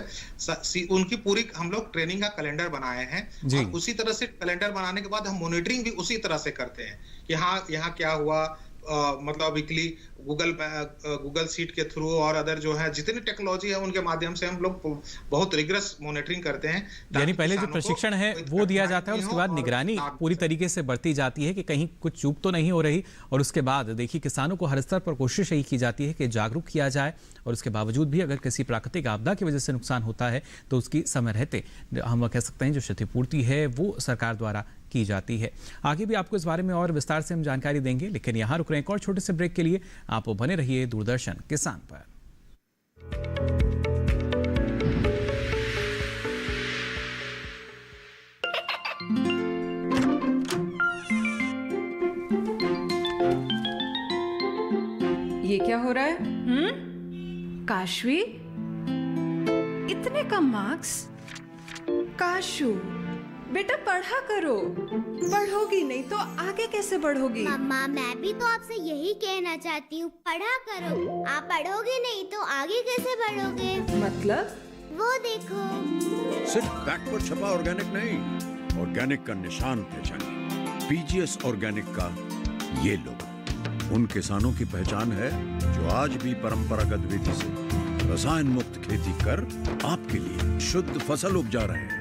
उनकी पूरी हम लोग ट्रेनिंग का कैलेंडर बनाए हैं। और उसी तरह से कैलेंडर बनाने के बाद हम मॉनिटरिंग भी उसी तरह से करते हैं कि हाँ, यहाँ क्या हुआ, मतलब वीकली गूगल सीट के थ्रू और अदर जो है जितनी टेक्नोलॉजी है उनके माध्यम से हम लोग बहुत रिगरस मॉनिटरिंग करते हैं। यानी पहले जो प्रशिक्षण है वो दिया जाता है और उसके बाद निगरानी पूरी तरीके से बढ़ती जाती है कि कहीं कुछ चूक तो नहीं हो रही। और उसके बाद देखिए किसानों को हर स्तर पर कोशिश यही की जाती है कि जागरूक किया जाए और उसके बावजूद भी अगर किसी प्राकृतिक आपदा की वजह से नुकसान होता है तो उसकी समय रहते हम कह सकते हैं जो क्षतिपूर्ति है वो सरकार द्वारा की जाती है। आगे भी आपको इस बारे में और विस्तार से हम जानकारी देंगे, लेकिन यहाँ रुक रहे हैं एक और छोटे से ब्रेक के लिए। आप बने रहिए दूरदर्शन किसान पर। ये क्या हो रहा है? काशवी, इतने कम मार्क्स? काशू बेटा पढ़ा करो, पढ़ोगी नहीं तो आगे कैसे बढ़ोगी? मम्मा मैं भी तो आपसे यही कहना चाहती हूँ, पढ़ा करो। आप पढ़ोगे नहीं तो आगे कैसे बढ़ोगे? मतलब? वो देखो, सिर्फ बैक पर छपा ऑर्गेनिक नहीं, ऑर्गेनिक का निशान पहचानिए। पीजीएस ऑर्गेनिक का ये लोगो उन किसानों की पहचान है जो आज भी परंपरागत विधि से रसायन मुक्त खेती कर आपके लिए शुद्ध फसल उपजा रहे हैं।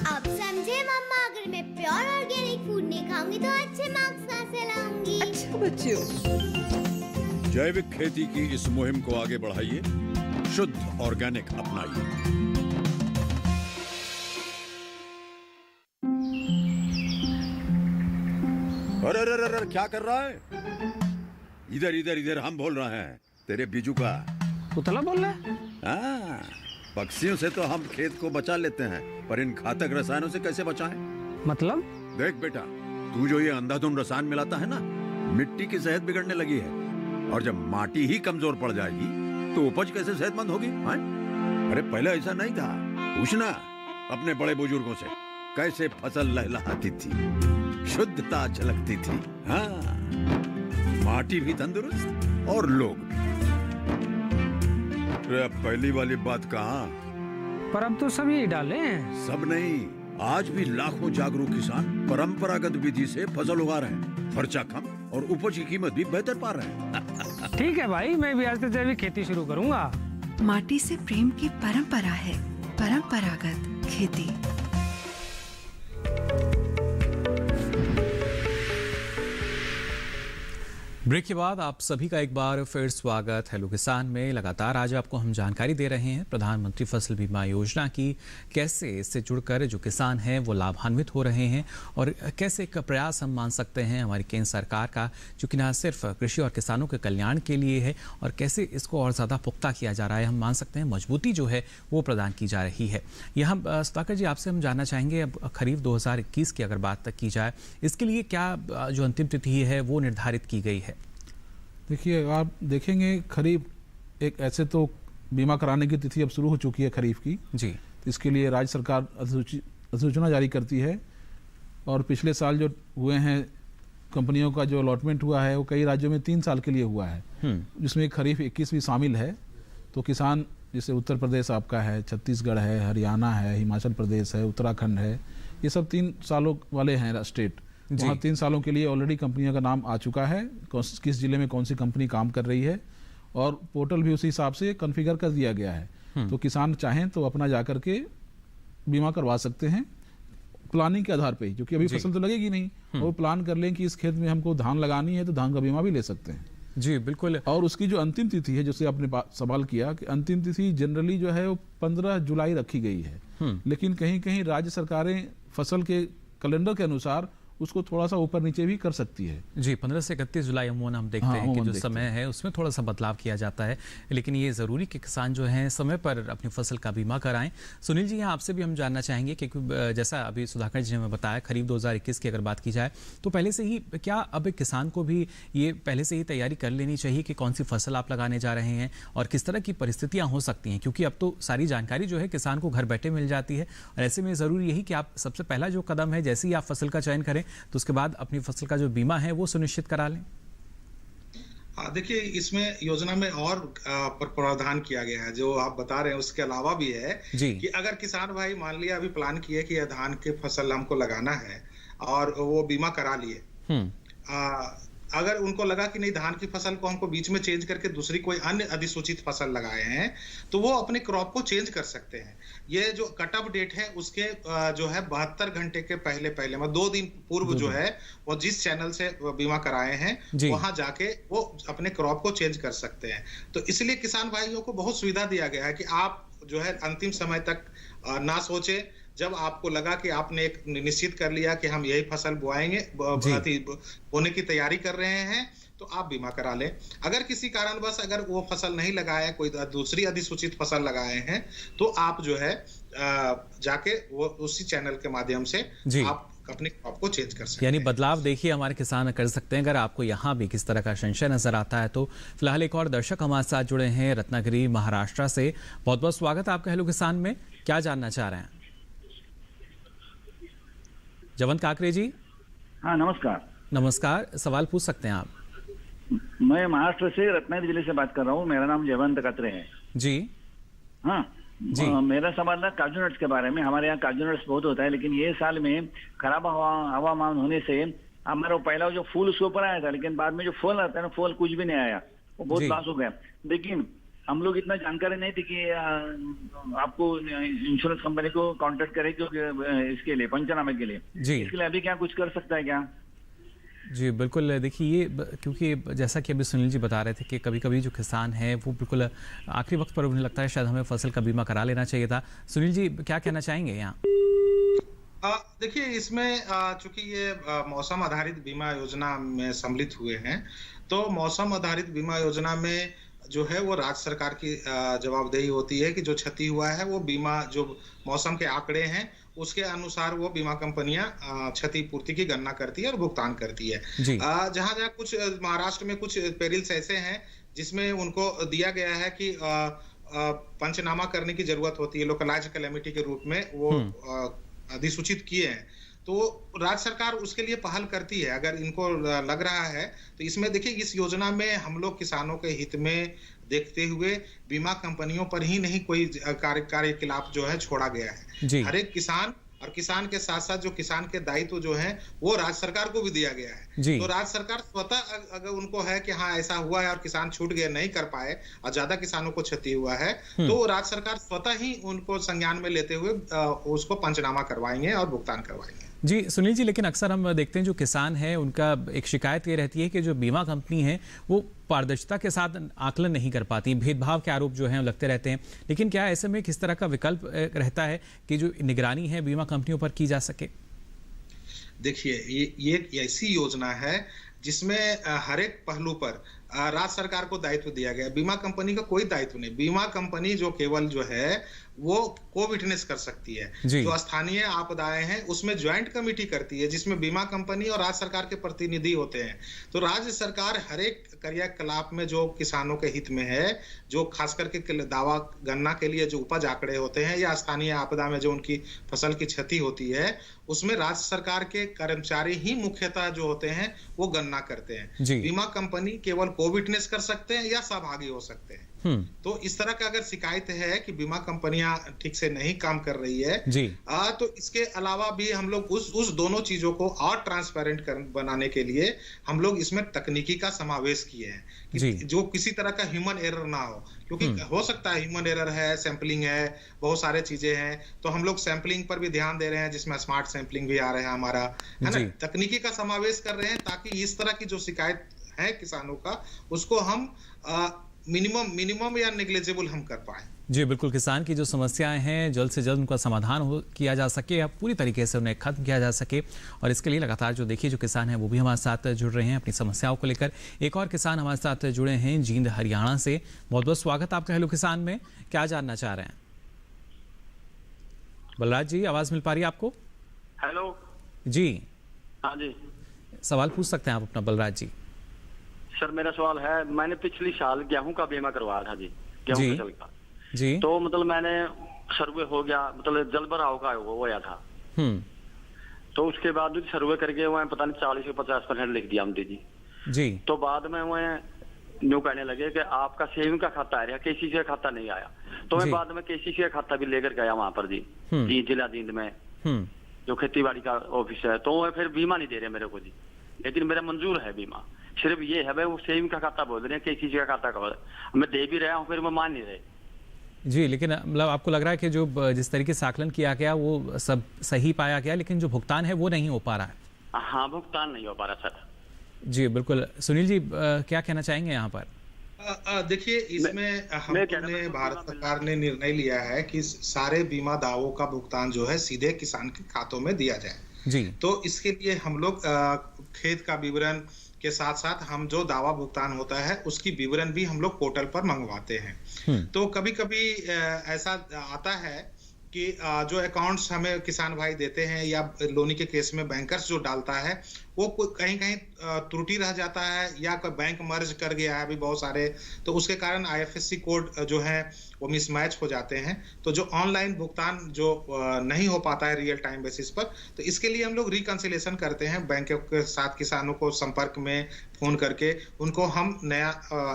अब समझे मम्मा, अगर मैं प्योर ऑर्गेनिक फूड नहीं खाऊंगी तो अच्छे मार्क्स कहाँ से लाऊंगी? अच्छा बच्चों, जैविक खेती की इस मुहिम को आगे बढ़ाइए, शुद्ध ऑर्गेनिक अपनाइए। अरे अरे अरे क्या कर रहा है? इधर इधर इधर, हम बोल रहे हैं तेरे बीजू का। पुतला बोल रहा है? हाँ, पक्षियों से तो हम खेत को बचा लेते हैं पर इन घातक रसायनों से कैसे बचाएं? मतलब? देख बेटा, तू जो ये अंधाधुंध रसायन मिलाता है ना, मिट्टी की सेहत बिगड़ने लगी है। और जब माटी ही कमजोर पड़ जाएगी तो उपज कैसे सेहतमंद होगी? अरे पहले ऐसा नहीं था। पूछना अपने बड़े बुजुर्गों से, कैसे फसल लहलहाती थी, शुद्धता झलकती थी। हाँ, माटी भी तंदुरुस्त और लोग भी। अब पहली वाली बात कहाँ? पर अब तो सब यही डाले हैं। सब नहीं, आज भी लाखों जागरूक किसान परंपरागत विधि से फसल उगा रहे हैं। खर्चा कम और उपज की कीमत भी बेहतर पा रहे हैं। ठीक है भाई, मैं भी आज से जैविक खेती शुरू करूंगा। माटी से प्रेम की परंपरा है, परंपरागत खेती। ब्रेक के बाद आप सभी का एक बार फिर स्वागत हेलो किसान में। लगातार आज आपको हम जानकारी दे रहे हैं प्रधानमंत्री फसल बीमा योजना की, कैसे इससे जुड़कर जो किसान हैं वो लाभान्वित हो रहे हैं और कैसे एक प्रयास हम मान सकते हैं हमारी केंद्र सरकार का, जो कि न सिर्फ कृषि और किसानों के कल्याण के लिए है और कैसे इसको और ज़्यादा पुख्ता किया जा रहा है। हम मान सकते हैं मजबूती जो है वो प्रदान की जा रही है। यहाँ सुधाकर जी, आपसे हम जानना चाहेंगे, अब खरीफ 2021 की अगर बात की जाए, इसके लिए क्या जो अंतिम तिथि है वो निर्धारित की गई है? देखिए, आप देखेंगे खरीफ एक ऐसे तो बीमा कराने की तिथि अब शुरू हो चुकी है खरीफ की जी। इसके लिए राज्य सरकार अधिसूचना जारी करती है और पिछले साल जो हुए हैं कंपनियों का जो अलॉटमेंट हुआ है वो कई राज्यों में 3 साल के लिए हुआ है, जिसमें खरीफ 21 भी शामिल है। तो किसान जैसे उत्तर प्रदेश आपका है, छत्तीसगढ़ है, हरियाणा है, हिमाचल प्रदेश है, उत्तराखंड है, ये सब 3 सालों वाले हैं स्टेट। वहाँ 3 सालों के लिए ऑलरेडी कंपनियों का नाम आ चुका है, किस जिले में कौन सी कंपनी काम कर रही है और पोर्टल भी उसी हिसाब से कॉन्फ़िगर कर दिया गया है। तो किसान चाहें तो अपना जाकर के बीमा करवा सकते हैं प्लानिंग के आधार पे, क्योंकि अभी फसल तो लगेगी नहीं, वो प्लान कर लें कि इस खेत में हमको धान लगानी है तो धान का बीमा भी ले सकते हैं। जी बिल्कुल। और उसकी जो अंतिम तिथि है, जैसे आपने सवाल किया कि अंतिम तिथि जनरली जो है वो 15 जुलाई रखी गई है, लेकिन कहीं कहीं राज्य सरकारें फसल के कैलेंडर के अनुसार उसको थोड़ा सा ऊपर नीचे भी कर सकती है। जी, 15 से 31 जुलाई अमूमन हम देखते हैं कि जो समय है उसमें थोड़ा सा बदलाव किया जाता है, लेकिन ये ज़रूरी कि किसान जो हैं समय पर अपनी फसल का बीमा कराएं। सुनील जी, यहाँ आपसे भी हम जानना चाहेंगे क्योंकि जैसा अभी सुधाकर जी ने हमें बताया, खरीफ 2021 की अगर बात की जाए तो पहले से ही क्या अब किसान को भी ये पहले से ही तैयारी कर लेनी चाहिए कि कौन सी फसल आप लगाने जा रहे हैं और किस तरह की परिस्थितियाँ हो सकती हैं, क्योंकि अब तो सारी जानकारी जो है किसान को घर बैठे मिल जाती है और ऐसे में ज़रूरी यही कि आप सबसे पहला जो कदम है, जैसे ही आप फसल का चयन करें तो उसके बाद अपनी फसल का जो बीमा है वो सुनिश्चित करा लें। देखिए, इसमें योजना में और प्रावधान किया गया है, जो आप बता रहे हैं उसके अलावा भी है कि अगर किसान भाई मान लिया अभी प्लान किए कि धान की फसल हमको लगाना है और वो बीमा करा लिए, अगर उनको लगा कि नहीं धान की फसल को हमको बीच में चेंज करके दूसरी कोई अन्य अधिसूचित फसल लगाए हैं, तो वो अपने क्रॉप को चेंज कर सकते हैं। ये जो कट ऑफ डेट है उसके जो है 72 घंटे के पहले मतलब 2 दिन पूर्व जो है वो जिस चैनल से बीमा कराए हैं वहां जाके वो अपने क्रॉप को चेंज कर सकते हैं। तो इसलिए किसान भाइयों को बहुत सुविधा दिया गया है कि आप जो है अंतिम समय तक ना सोचे। जब आपको लगा कि आपने एक निश्चित कर लिया कि हम यही फसल बोएंगे, बोने की तैयारी कर रहे हैं, तो आप बीमा करा लें। अगर किसी कारणवश अगर वो फसल नहीं लगाए, कोई दूसरी अधिसूचित फसल लगाए हैं, तो आप जो है जाके वो उसी चैनल के माध्यम से आप अपने क्रॉप को चेंज कर सकते हैं। यानी बदलाव देखिए हमारे किसान कर सकते हैं। अगर आपको यहाँ भी किस तरह का संशय नजर आता है तो फिलहाल एक और दर्शक हमारे साथ जुड़े हैं रत्नागिरी महाराष्ट्र से। बहुत बहुत स्वागत है आपका हेलो किसान में। क्या जानना चाह रहे हैं? जवंत काकरे जी। हाँ, नमस्कार। नमस्कार, सवाल पूछ सकते हैं आप। मैं महाराष्ट्र से रत्नागिरी जिले से बात कर रहा हूँ। मेरा नाम जयवंत काकरे है जी। हाँ जी। मेरा सवाल था काजू नट्स के बारे में। हमारे यहाँ काजू नट्स बहुत होता है, लेकिन ये साल में खराब हवामान होने से हमारा पहला जो फूल उसके ऊपर आया था, लेकिन बाद में जो फल आता है ना, फल कुछ भी नहीं आया, वो बहुत लॉस हो गया। लेकिन हम लोग इतना जानकारी नहीं थी कि आपको इंश्योरेंस कंपनी को कांटेक्ट करें क्योंकि इसके लिए पंचनामे के लिए जी। इसके लिए अभी क्या कुछ कर सकता है क्या? जी बिल्कुल। देखिए, ये क्योंकि जैसा कि अभी सुनील जी बता रहे थे कि कभी कभी जो किसान है वो बिल्कुल आखिरी वक्त पर उन्हें लगता है शायद हमें फसल का बीमा करा लेना चाहिए था। सुनील जी क्या कहना चाहेंगे यहाँ? देखिए, इसमें चूंकि ये मौसम आधारित बीमा योजना में सम्मिलित हुए हैं, तो मौसम आधारित बीमा योजना में जो है वो राज्य सरकार की जवाबदेही होती है कि जो क्षति हुआ है वो बीमा, जो मौसम के आंकड़े हैं उसके अनुसार वो बीमा कंपनियां क्षतिपूर्ति की गणना करती है और भुगतान करती है। जहां कुछ महाराष्ट्र में कुछ पेरिल्स ऐसे हैं जिसमें उनको दिया गया है कि पंचनामा करने की जरूरत होती है, लोकलाइज्ड कैलेमिटी के रूप में वो अधिसूचित किए हैं, तो राज्य सरकार उसके लिए पहल करती है। अगर इनको लग रहा है तो इसमें देखिए, इस योजना में हम लोग किसानों के हित में देखते हुए बीमा कंपनियों पर ही नहीं कोई कार्यकलाप जो है छोड़ा गया है। हर एक किसान और किसान के साथ साथ जो किसान के दायित्व जो है वो राज्य सरकार को भी दिया गया है। तो राज्य सरकार स्वतः अगर उनको है कि हाँ ऐसा हुआ है और किसान छूट गए, नहीं कर पाए और ज्यादा किसानों को क्षति हुआ है, तो राज्य सरकार स्वतः ही उनको संज्ञान में लेते हुए उसको पंचनामा करवाएंगे और भुगतान करवाएंगे। जी सुनील जी, लेकिन अक्सर हम देखते हैं जो किसान है उनका एक शिकायत ये रहती है कि जो बीमा कंपनी है वो पारदर्शिता के साथ आकलन नहीं कर पाती, भेदभाव के आरोप जो हैं लगते रहते हैं। लेकिन क्या ऐसे में किस तरह का विकल्प रहता है कि जो निगरानी है बीमा कंपनियों पर की जा सके? देखिए, ये ऐसी योजना है जिसमें हर एक पहलू पर राज्य सरकार को दायित्व दिया गया। बीमा कंपनी का कोई दायित्व नहीं। बीमा कंपनी जो केवल जो है वो को विटनेस कर सकती है। जो स्थानीय आपदाएं हैं उसमें ज्वाइंट कमेटी करती है जिसमें बीमा कंपनी और राज्य सरकार के प्रतिनिधि होते हैं। तो राज्य सरकार हर एक क्रियाकलाप में जो किसानों के हित में है, जो खास करके दावा गणना के लिए जो उपज आंकड़े होते हैं या स्थानीय आपदा में जो उनकी फसल की क्षति होती है, उसमें राज्य सरकार के कर्मचारी ही मुख्यतः जो होते हैं वो गणना करते हैं। बीमा कंपनी केवल को विटनेस कर सकते हैं या सहभागी हो सकते हैं। तो इस तरह का अगर शिकायत है कि बीमा कंपनियां ठीक से नहीं काम कर रही है तो इसके अलावा भी हम लोग उस दोनों चीजों को और ट्रांसपेरेंट बनाने के लिए हम लोग इसमें तकनीकी का समावेश किए हैं कि जो किसी तरह का ह्यूमन एरर ना हो, क्योंकि हो सकता है ह्यूमन एरर है, सैंपलिंग है, बहुत सारे चीजें हैं। तो हम लोग सैंपलिंग पर भी ध्यान दे रहे हैं जिसमें स्मार्ट सैंपलिंग भी आ रहा है हमारा, है ना, तकनीकी का समावेश कर रहे हैं ताकि इस तरह की जो शिकायत है किसानों का उसको हम मिनिमम या नेग्लिजिबल हम कर पाए। जी बिल्कुल, किसान की जो समस्याएं हैं जल्द से जल्द उनका समाधान किया जा सके या पूरी तरीके से उन्हें खत्म किया जा सके, और इसके लिए लगातार जो देखिए जो किसान हैं वो भी हमारे साथ जुड़ रहे हैं अपनी समस्याओं को लेकर। एक और किसान हमारे साथ जुड़े हैं जींद हरियाणा से। बहुत बहुत स्वागत आपका हेलो किसान में। क्या जानना चाह रहे हैं? बलराज जी, आवाज मिल पा रही है आपको? हेलो जी। हाँ जी, सवाल पूछ सकते हैं आप अपना बलराज जी। सर मेरा सवाल है, मैंने पिछली साल गेहूं का बीमा करवाया था जी, गेहूं फसल का जी। तो मतलब मैंने सर्वे हो गया, मतलब जल भराव का वो होया था। तो उसके बाद सर्वे करके वह पता नहीं 40 से 50% लिख दिया हमने जी। तो बाद में वह न्यू कहने लगे कि आपका सेविंग का खाता आ रहा, केसीसी का खाता नहीं आया। तो मैं बाद में केसीसी का खाता भी लेकर गया वहां पर जी जिला जींद में जो खेती बाड़ी का ऑफिस है। तो वह फिर बीमा नहीं दे रहे मेरे को जी, लेकिन मेरा मंजूर है बीमा। सिर्फ ये है भाई वो सेविंग का खाता बोल रहे हैं, केसीसी का खाता का मैं दे भी रहा हूँ, फिर मैं मान नहीं रहे जी। लेकिन मतलब आपको लग रहा है कि जो जिस तरीके से आकलन किया गया वो सब सही पाया गया, लेकिन जो भुगतान है वो नहीं हो पा रहा है? हाँ, भुगतान नहीं हो पा रहा सर जी। बिल्कुल, सुनील जी क्या कहना चाहेंगे यहाँ पर? देखिए, इसमें हमने भारत सरकार ने निर्णय लिया है कि सारे बीमा दावों का भुगतान जो है सीधे किसान के खातों में दिया जाए जी। तो इसके लिए हम लोग खेत का विवरण के साथ साथ हम जो दावा भुगतान होता है उसकी विवरण भी हम लोग पोर्टल पर मंगवाते हैं। तो कभी कभी ऐसा आता है कि जो अकाउंट्स हमें किसान भाई देते हैं या लोनी के केस में बैंकर्स जो डालता है वो कहीं कहीं त्रुटि रह जाता है या कोई बैंक मर्ज कर गया है अभी बहुत सारे, तो उसके कारण आईएफएससी कोड जो है वो मिसमैच हो जाते हैं। तो जो ऑनलाइन भुगतान जो नहीं हो पाता है रियल टाइम बेसिस पर, तो इसके लिए हम लोग रिकंसिलेशन करते हैं बैंकों के साथ, किसानों को संपर्क में फोन करके उनको हम नया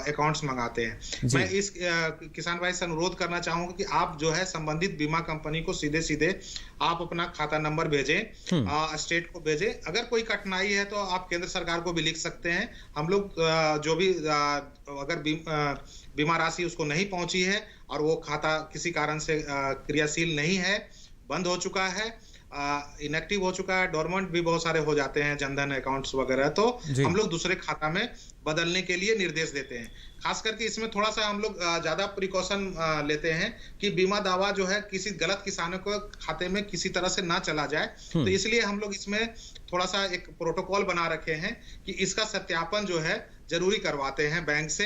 अकाउंट्स मंगाते हैं। मैं इस किसान भाई से अनुरोध करना चाहूंगा कि आप जो है संबंधित बीमा कंपनी को सीधे सीधे आप अपना खाता नंबर भेजें, स्टेट को भेजें। अगर कोई कठिनाई है तो आप केंद्र सरकार को भी लिख सकते हैं। हम लोग जो भी अगर बीमा राशि उसको नहीं पहुंची है और वो खाता किसी कारण से क्रियाशील नहीं है, बंद हो चुका है, इनएक्टिव हो चुका है, डोरमेंट भी बहुत सारे हो जाते हैं जनधन अकाउंट्स वगैरह, तो हम लोग दूसरे खाता में बदलने के लिए निर्देश देते हैं। खास करके इसमें थोड़ा सा हम लोग ज्यादा प्रिकॉशन लेते हैं कि बीमा दावा जो है किसी गलत किसानों को खाते में किसी तरह से ना चला जाए, तो इसलिए हम लोग इसमें थोड़ा सा एक प्रोटोकॉल बना रखे हैं कि इसका सत्यापन जो है जरूरी करवाते हैं बैंक से।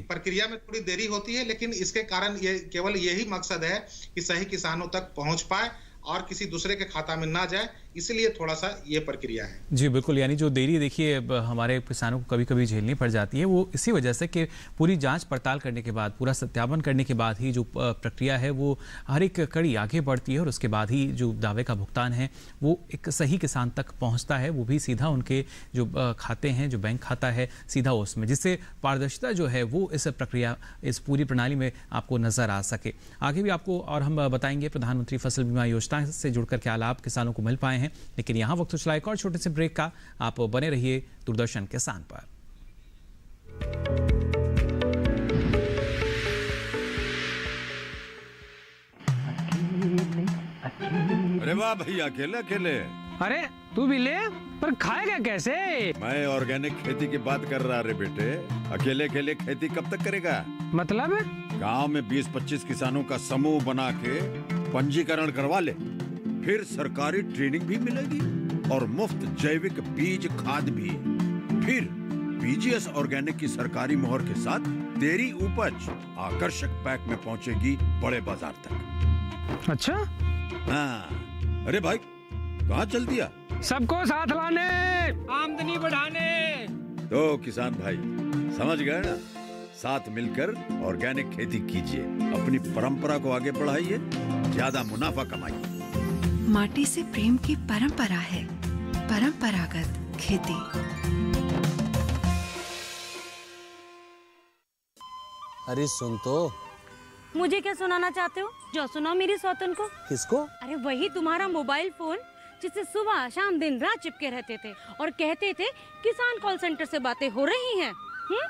प्रक्रिया में थोड़ी देरी होती है, लेकिन इसके कारण ये केवल यही मकसद है कि सही किसानों तक पहुंच पाए और किसी दूसरे के खाता में ना जाए, इसलिए थोड़ा सा ये प्रक्रिया है। जी बिल्कुल, यानी जो देरी देखिए हमारे किसानों को कभी कभी झेलनी पड़ जाती है, वो इसी वजह से कि पूरी जांच पड़ताल करने के बाद, पूरा सत्यापन करने के बाद ही जो प्रक्रिया है वो हर एक कड़ी आगे बढ़ती है और उसके बाद ही जो दावे का भुगतान है वो एक सही किसान तक पहुंचता है, वो भी सीधा उनके जो खाते हैं, जो बैंक खाता है सीधा उसमें, जिससे पारदर्शिता जो है वो इस प्रक्रिया, इस पूरी प्रणाली में आपको नजर आ सके। आगे भी आपको और हम बताएंगे प्रधानमंत्री फसल बीमा योजना से जुड़कर क्या लाभ किसानों को मिल पाए हैं, लेकिन यहाँ वक्त चला एक और छोटे से ब्रेक का। आप बने रहिए दूरदर्शन किसान पर। अरे वाह भैया, अकेले अकेले। अरे तू भी ले, पर खाएगा कैसे? मैं ऑर्गेनिक खेती की बात कर रहा रे बेटे। अकेले अकेले खेती कब तक करेगा? मतलब गांव में 20-25 किसानों का समूह बना के पंजीकरण करवा ले, फिर सरकारी ट्रेनिंग भी मिलेगी और मुफ्त जैविक बीज खाद भी। फिर पीजीएस ऑर्गेनिक की सरकारी मोहर के साथ तेरी उपज आकर्षक पैक में पहुंचेगी बड़े बाजार तक। अच्छा? हाँ। अरे भाई कहाँ चल दिया? सबको साथ लाने, आमदनी बढ़ाने। तो किसान भाई समझ गए ना? साथ मिलकर ऑर्गेनिक खेती कीजिए, अपनी परंपरा को आगे बढ़ाइए, ज्यादा मुनाफा कमाइए। माटी से प्रेम की परंपरा है परंपरागत खेती। अरे सुन तो। मुझे क्या सुनाना चाहते हो? जो सुनाओ मेरी सौतन को। किसको? अरे वही तुम्हारा मोबाइल फोन जिससे सुबह शाम दिन रात चिपके रहते थे और कहते थे किसान कॉल सेंटर से बातें हो रही हैं।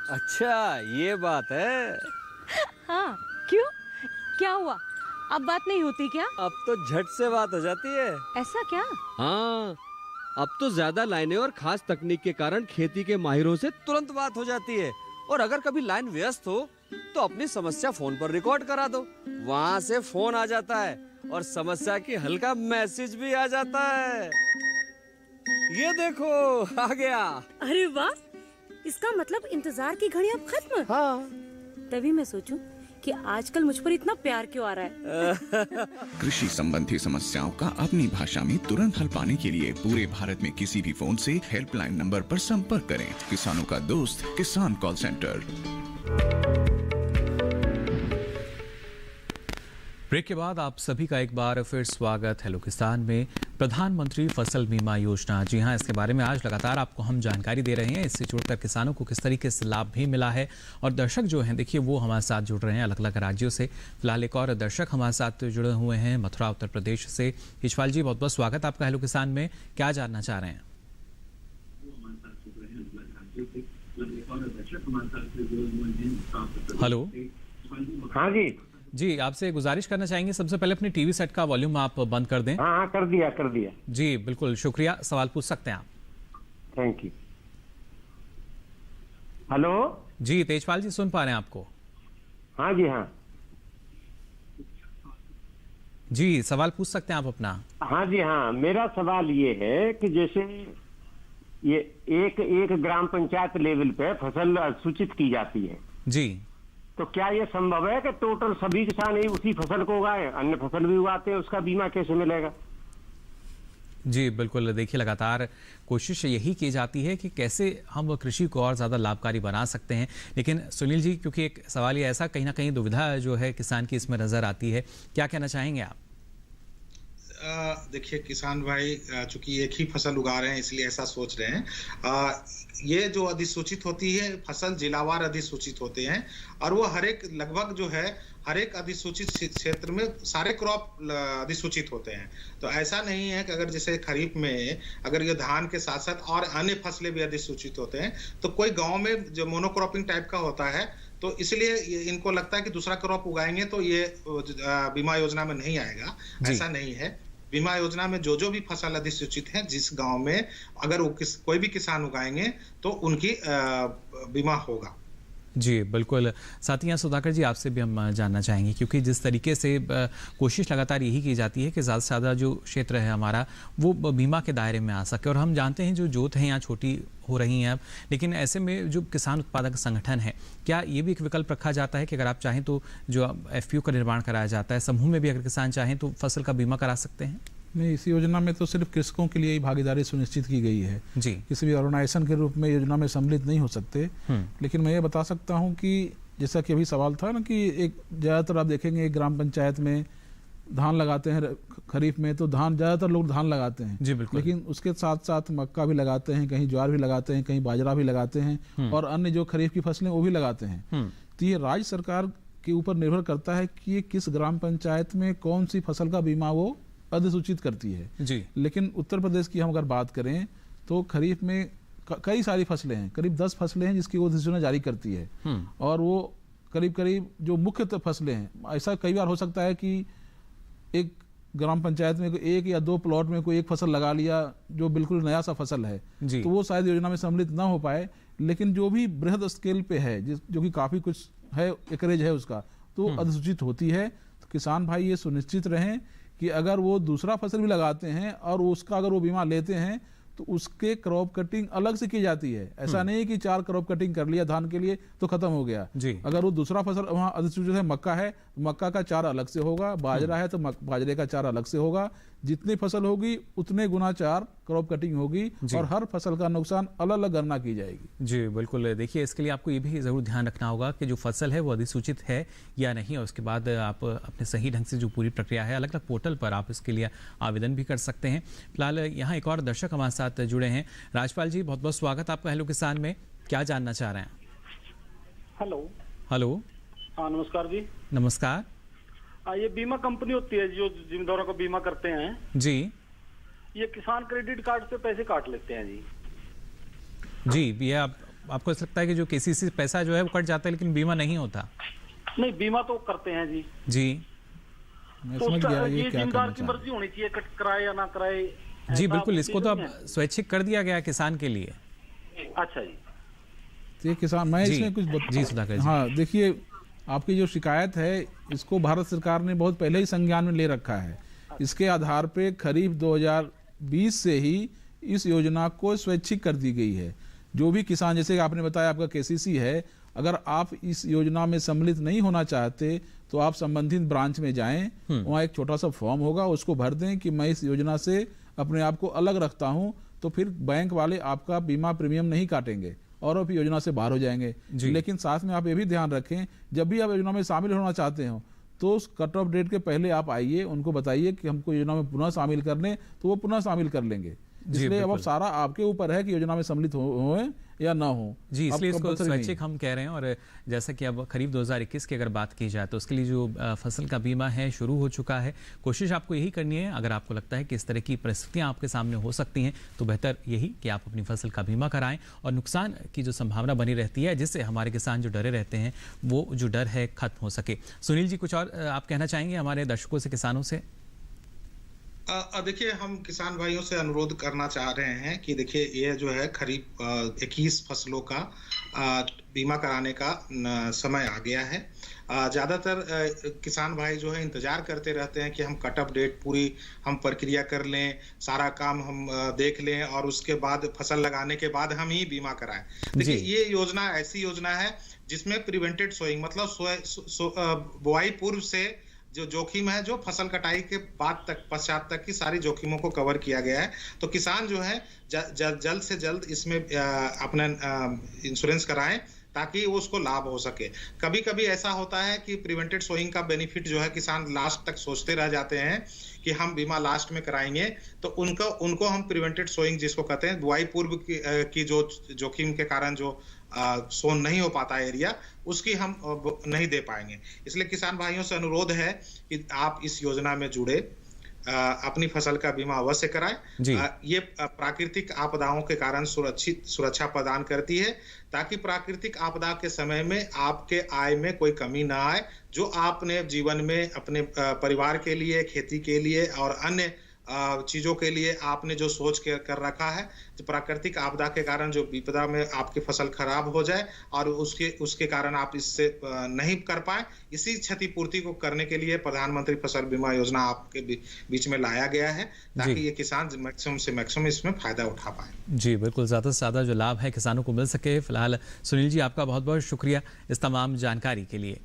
अच्छा ये बात है। हाँ क्यों, क्या हुआ? अब बात नहीं होती क्या? अब तो झट से बात हो जाती है। ऐसा क्या? हाँ, अब तो ज्यादा लाइनें और खास तकनीक के कारण खेती के माहिरों से तुरंत बात हो जाती है। और अगर कभी लाइन व्यस्त हो तो अपनी समस्या फोन पर रिकॉर्ड करा दो, वहाँ से फोन आ जाता है और समस्या की हल का मैसेज भी आ जाता है। ये देखो आ गया। अरे वाह, इसका मतलब इंतजार की घड़ी अब खत्म। हाँ। तभी मैं सोचूं कि आजकल मुझ पर इतना प्यार क्यों आ रहा है। कृषि संबंधी समस्याओं का अपनी भाषा में तुरंत हल पाने के लिए पूरे भारत में किसी भी फोन से हेल्पलाइन नंबर पर संपर्क करें। किसानों का दोस्त किसान कॉल सेंटर। ब्रेक के बाद आप सभी का एक बार फिर स्वागत हेलो किसान में। प्रधानमंत्री फसल बीमा योजना, जी हाँ, इसके बारे में आज लगातार आपको हम जानकारी दे रहे हैं। इससे जुड़कर किसानों को किस तरीके से लाभ भी मिला है और दर्शक जो हैं देखिए वो हमारे साथ जुड़ रहे हैं अलग अलग राज्यों से। फिलहाल एक और दर्शक हमारे साथ जुड़े हुए हैं मथुरा उत्तर प्रदेश से। हिचवाल जी, बहुत बहुत स्वागत आपका हेलो किसान में। क्या जानना चाह रहे हैं? हेलो। हाँ जी, आपसे गुजारिश करना चाहेंगे सबसे पहले अपनी टीवी सेट का वॉल्यूम आप बंद कर दें। हाँ कर दिया। जी बिल्कुल, शुक्रिया। सवाल पूछ सकते हैं आप। Thank you. हेलो जी, तेजपाल जी सुन पा रहे हैं आपको? हाँ जी। हाँ जी, सवाल पूछ सकते हैं आप अपना। हाँ जी। हाँ, मेरा सवाल ये है कि जैसे ये एक ग्राम पंचायत लेवल पे फसल सूचित की जाती है जी, तो क्या ये संभव है कि टोटल सभी किसान ही उसी फसल को उगाए, अन्य फसल भी उगाते हैं, उसका बीमा कैसे मिलेगा? जी बिल्कुल, देखिए लगातार कोशिश यही की जाती है कि कैसे हम कृषि को और ज़्यादा लाभकारी बना सकते हैं। लेकिन सुनील जी, क्योंकि एक सवाल ये ऐसा कहीं ना कहीं दुविधा जो है किसान की इसमें नज़र आती है, क्या कहना चाहेंगे आप? देखिए किसान भाई चूंकि एक ही फसल उगा रहे हैं इसलिए ऐसा सोच रहे हैं। ये जो अधिसूचित होती है फसल जिलावार अधिसूचित होते हैं और वो लगभग जो है हर एक अधिसूचित क्षेत्र में सारे क्रॉप अधिसूचित होते हैं। तो ऐसा नहीं है कि अगर जैसे खरीफ में अगर ये धान के साथ साथ और अन्य फसलें भी अधिसूचित होते हैं, तो कोई गांव में जो मोनोक्रॉपिंग टाइप का होता है तो इसलिए इनको लगता है कि दूसरा क्रॉप उगाएंगे तो ये बीमा योजना में नहीं आएगा। ऐसा नहीं है। बीमा योजना में जो भी फसल अधिसूचित है, जिस गांव में अगर वो कोई भी किसान उगाएंगे तो उनकी बीमा होगा। जी बिल्कुल। साथ ही यहाँ सुधाकर जी आपसे भी हम जानना चाहेंगे, क्योंकि जिस तरीके से कोशिश लगातार यही की जाती है कि ज़्यादा से ज़्यादा जो क्षेत्र है हमारा वो बीमा के दायरे में आ सके, और हम जानते हैं जो जोत है यहाँ छोटी हो रही हैं अब, लेकिन ऐसे में जो किसान उत्पादक संगठन है, क्या ये भी एक विकल्प रखा जाता है कि अगर आप चाहें तो जो FPO का निर्माण कराया जाता है, समूह में भी अगर किसान चाहें तो फसल का बीमा करा सकते हैं? नहीं, इस योजना में तो सिर्फ कृषकों के लिए ही भागीदारी सुनिश्चित की गई है जी। किसी भी ऑर्गेनाइजेशन के रूप में योजना में सम्मिलित नहीं हो सकते। लेकिन मैं ये बता सकता हूँ कि जैसा कि अभी सवाल था ना कि एक ज़्यादातर आप देखेंगे एक ग्राम पंचायत में धान लगाते हैं खरीफ में, तो धान ज़्यादातर लोग धान लगाते हैं जी बिल्कुल। लेकिन उसके साथ साथ मक्का भी लगाते हैं, कहीं ज्वार भी लगाते हैं, कहीं बाजरा भी लगाते हैं और अन्य जो खरीफ की फसलें वो भी लगाते हैं। तो ये राज्य सरकार के ऊपर निर्भर करता है कि ये किस ग्राम पंचायत में कौन सी फसल का बीमा वो अधिसूचित करती है जी। लेकिन उत्तर प्रदेश की हम अगर बात करें तो खरीफ में कई सारी फसलें हैं, करीब 10 फसलें हैं जिसकी वो अधिसूचना जारी करती है और वो करीब जो मुख्य फसलें हैं, ऐसा कई बार हो सकता है कि एक ग्राम पंचायत में 1 या 2 प्लॉट में कोई एक फसल लगा लिया जो बिल्कुल नया सा फसल है तो वो शायद योजना में सम्मिलित ना हो पाए। लेकिन जो भी बृहद स्केल पे है जो कि काफी कुछ है, एकरेज है उसका, तो अधिसूचित होती है। तो किसान भाई ये सुनिश्चित रहें कि अगर वो दूसरा फसल भी लगाते हैं और उसका अगर वो बीमा लेते हैं तो उसके क्रॉप कटिंग अलग से की जाती है। ऐसा नहीं है कि 4 क्रॉप कटिंग कर लिया धान के लिए तो खत्म हो गया जी। अगर वो दूसरा फसल वहाँ अधिसूचित है, मक्का है तो मक्का का चारा अलग से होगा, बाजरा है तो बाजरे का चारा अलग से होगा। जितनी फसल होगी उतने गुना 4 क्रॉप कटिंग होगी और हर फसल का नुकसान अलग अलग गणना की जाएगी। जी बिल्कुल। देखिए इसके लिए आपको ये भी जरूर ध्यान रखना होगा कि जो फसल है वो अधिसूचित है या नहीं, और उसके बाद आप अपने सही ढंग से जो पूरी प्रक्रिया है अलग अलग पोर्टल पर आप इसके लिए आवेदन भी कर सकते हैं। फिलहाल यहाँ एक और दर्शक हमारे साथ जुड़े हैं। राजपाल जी बहुत बहुत स्वागत आपका हेलो किसान में, क्या जानना चाह रहे हैं? हेलो हेलो हाँ नमस्कार जी। नमस्कार। ये बीमा कंपनी होती है जो जिम्मेदारों का बीमा करते हैं जी, ये किसान क्रेडिट कार्ड से पैसे काट लेते हैं जी। ये आपको लगता है कि जो KCC से पैसा जो है वो कट जाता है लेकिन बीमा नहीं होता? नहीं, बीमा तो करते हैं जी। जी तो ये जिम्मेदार की मर्जी होनी चाहिए, कट कराए या ना कराए। जी बिल्कुल, इसको तो अब स्वैच्छिक कर दिया गया किसान के लिए। अच्छा जी। तो किसान मैं इसमें कुछ जी सुधाकर। हाँ देखिए, आपकी जो शिकायत है इसको भारत सरकार ने बहुत पहले ही संज्ञान में ले रखा है। इसके आधार पे खरीफ 2020 से ही इस योजना को स्वैच्छिक कर दी गई है। जो भी किसान, जैसे आपने बताया आपका KCC है, अगर आप इस योजना में सम्मिलित नहीं होना चाहते तो आप संबंधित ब्रांच में जाएं, वहाँ एक छोटा सा फॉर्म होगा, उसको भर दें कि मैं इस योजना से अपने आप को अलग रखता हूँ, तो फिर बैंक वाले आपका बीमा प्रीमियम नहीं काटेंगे और आप योजना से बाहर हो जाएंगे। लेकिन साथ में आप ये भी ध्यान रखें, जब भी आप योजना में शामिल होना चाहते हो तो उस कट ऑफ डेट के पहले आप आइए, उनको बताइए कि हमको योजना में पुनः शामिल कर लें, तो वो पुनः शामिल कर लेंगे। इसलिए अब सारा आपके ऊपर है कि योजना में सम्मिलित हो या ना हो। जी इसलिए इसको स्वैच्छिक हम कह रहे हैं। और जैसा कि अब खरीफ 2021 की अगर बात की जाए तो उसके लिए जो फसल का बीमा है शुरू हो चुका है। कोशिश आपको यही करनी है, अगर आपको लगता है कि इस तरह की परिस्थितियां आपके सामने हो सकती हैं तो बेहतर यही कि आप अपनी फसल का बीमा कराएं और नुकसान की जो संभावना बनी रहती है, जिससे हमारे किसान जो डरे रहते हैं वो जो डर है खत्म हो सके। सुनील जी कुछ और आप कहना चाहेंगे हमारे दर्शकों से, किसानों से? देखिए, हम किसान भाइयों से अनुरोध करना चाह रहे हैं कि देखिए ये जो है खरीफ 21 फसलों का बीमा कराने का समय आ गया है। ज़्यादातर किसान भाई जो है इंतजार करते रहते हैं कि हम कट ऑफ डेट पूरी हम प्रक्रिया कर लें, सारा काम हम देख लें और उसके बाद फसल लगाने के बाद हम ही बीमा कराएं। देखिए ये योजना ऐसी योजना है जिसमें प्रिवेंटेड सोइंग मतलब बुआई पूर्व से जो जोखिम है, जो फसल कटाई के बाद तक पश्चात तक की सारी जोखिमों को कवर किया गया है। तो किसान जो है जल्द से जल्द इसमें अपना इंश्योरेंस कराएं ताकि उसको लाभ हो सके। कभी कभी ऐसा होता है कि प्रिवेंटेड सोइंग का बेनिफिट जो है किसान लास्ट तक सोचते रह जाते हैं कि हम बीमा लास्ट में कराएंगे, तो उनको हम प्रिवेंटेड सोइंग जिसको कहते हैं बुआई पूर्व की जो जोखिम के कारण जो सोन नहीं हो पाता एरिया, उसकी हम नहीं दे पाएंगे। इसलिए किसान भाइयों से अनुरोध है कि आप इस योजना में जुड़े, अपनी फसल का बीमा अवश्य कराएं। ये प्राकृतिक आपदाओं के कारण सुरक्षा प्रदान करती है ताकि प्राकृतिक आपदा के समय में आपके आय में कोई कमी ना आए। जो आपने जीवन में अपने परिवार के लिए, खेती के लिए और अन्य चीजों के लिए आपने जो सोच कर रखा है, तो प्राकृतिक आपदा के कारण जो विपदा में आपकी फसल खराब हो जाए और उसके कारण आप इससे नहीं कर पाए, इसी क्षतिपूर्ति को करने के लिए प्रधानमंत्री फसल बीमा योजना आपके बीच में लाया गया है, ताकि ये किसान मैक्सिमम से मैक्सिमम इसमें फायदा उठा पाए। जी बिल्कुल, ज़्यादा से ज़्यादा जो लाभ है किसानों को मिल सके। फिलहाल सुनील जी आपका बहुत बहुत शुक्रिया इस तमाम जानकारी के लिए।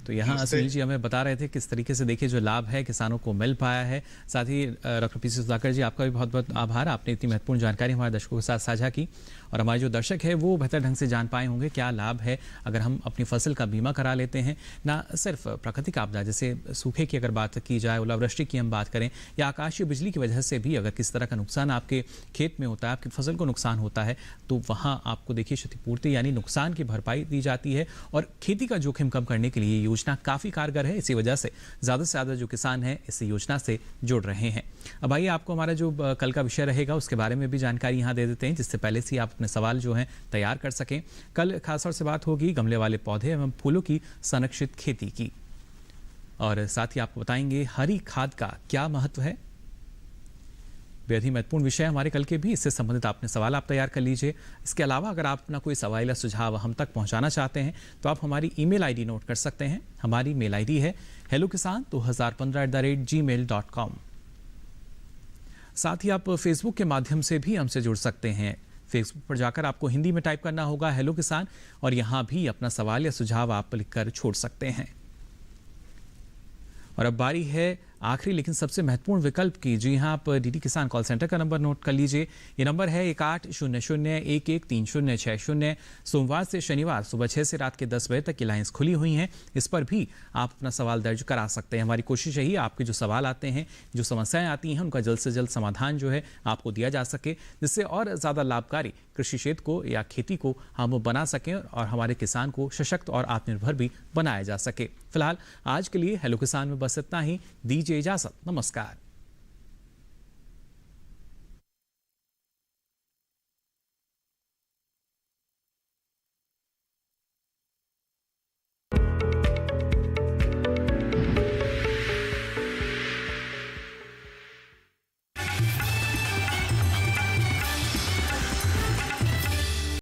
तो यहाँ सुनील जी हमें बता रहे थे किस तरीके से देखिए जो लाभ है किसानों को मिल पाया है। साथ ही डॉक्टर पीसी सुधाकर जी आपका भी बहुत बहुत आभार, आपने इतनी महत्वपूर्ण जानकारी हमारे दर्शकों के साथ साझा की और हमारे जो दर्शक है वो बेहतर ढंग से जान पाए होंगे क्या लाभ है अगर हम अपनी फसल का बीमा करा लेते हैं। ना सिर्फ प्राकृतिक आपदा जैसे सूखे की अगर बात की जाए, ओलावृष्टि की हम बात करें, या आकाशीय बिजली की वजह से भी अगर किस तरह का नुकसान आपके खेत में होता है, आपकी फसल को नुकसान होता है, तो वहाँ आपको देखिए क्षतिपूर्ति यानी नुकसान की भरपाई दी जाती है। और खेती का जोखिम कम करने के लिए योजना काफ़ी कारगर है। इसी वजह से ज़्यादा जो किसान हैं इस योजना से जुड़ रहे हैं। अब आइए आपको हमारा जो कल का विषय रहेगा उसके बारे में भी जानकारी यहाँ दे देते हैं, जिससे पहले से आप अपने सवाल जो हैं तैयार कर सकें। कल खासतौर से बात होगी गमले वाले पौधे एवं फूलों की संरक्षित खेती की, और साथ ही आपको बताएंगे हरी खाद का क्या महत्व है। बेहद ही महत्वपूर्ण विषय हमारे कल के भी, इससे संबंधित अपने सवाल आप तैयार कर लीजिए। इसके अलावा अगर आप अपना कोई सवाल या सुझाव हम तक पहुंचाना चाहते हैं तो आप हमारी ईमेल आईडी नोट कर सकते हैं। हमारी मेल आईडी है hellokisan2015@gmail.com। साथ ही आप फेसबुक के माध्यम से भी हमसे जुड़ सकते हैं। फेसबुक पर जाकर आपको हिंदी में टाइप करना होगा हेलो किसान, और यहाँ भी अपना सवाल या सुझाव आप लिखकर छोड़ सकते हैं। और अब बारी है आखिरी लेकिन सबसे महत्वपूर्ण विकल्प की। जी हाँ, आप डीडी किसान कॉल सेंटर का नंबर नोट कर लीजिए। ये नंबर है 1800-113060। सोमवार से शनिवार सुबह 6 से रात के 10 बजे तक की लाइंस खुली हुई हैं। इस पर भी आप अपना सवाल दर्ज करा सकते हैं। हमारी कोशिश यही है आपके जो सवाल आते हैं, जो समस्याएं आती हैं, उनका जल्द से जल्द समाधान जो है आपको दिया जा सके, जिससे और ज़्यादा लाभकारी कृषि क्षेत्र को या खेती को हम बना सकें और हमारे किसान को सशक्त और आत्मनिर्भर भी बनाया जा सके। फिलहाल आज के लिए हेलो किसान में बस इतना ही। दीजिए इजाजत, नमस्कार।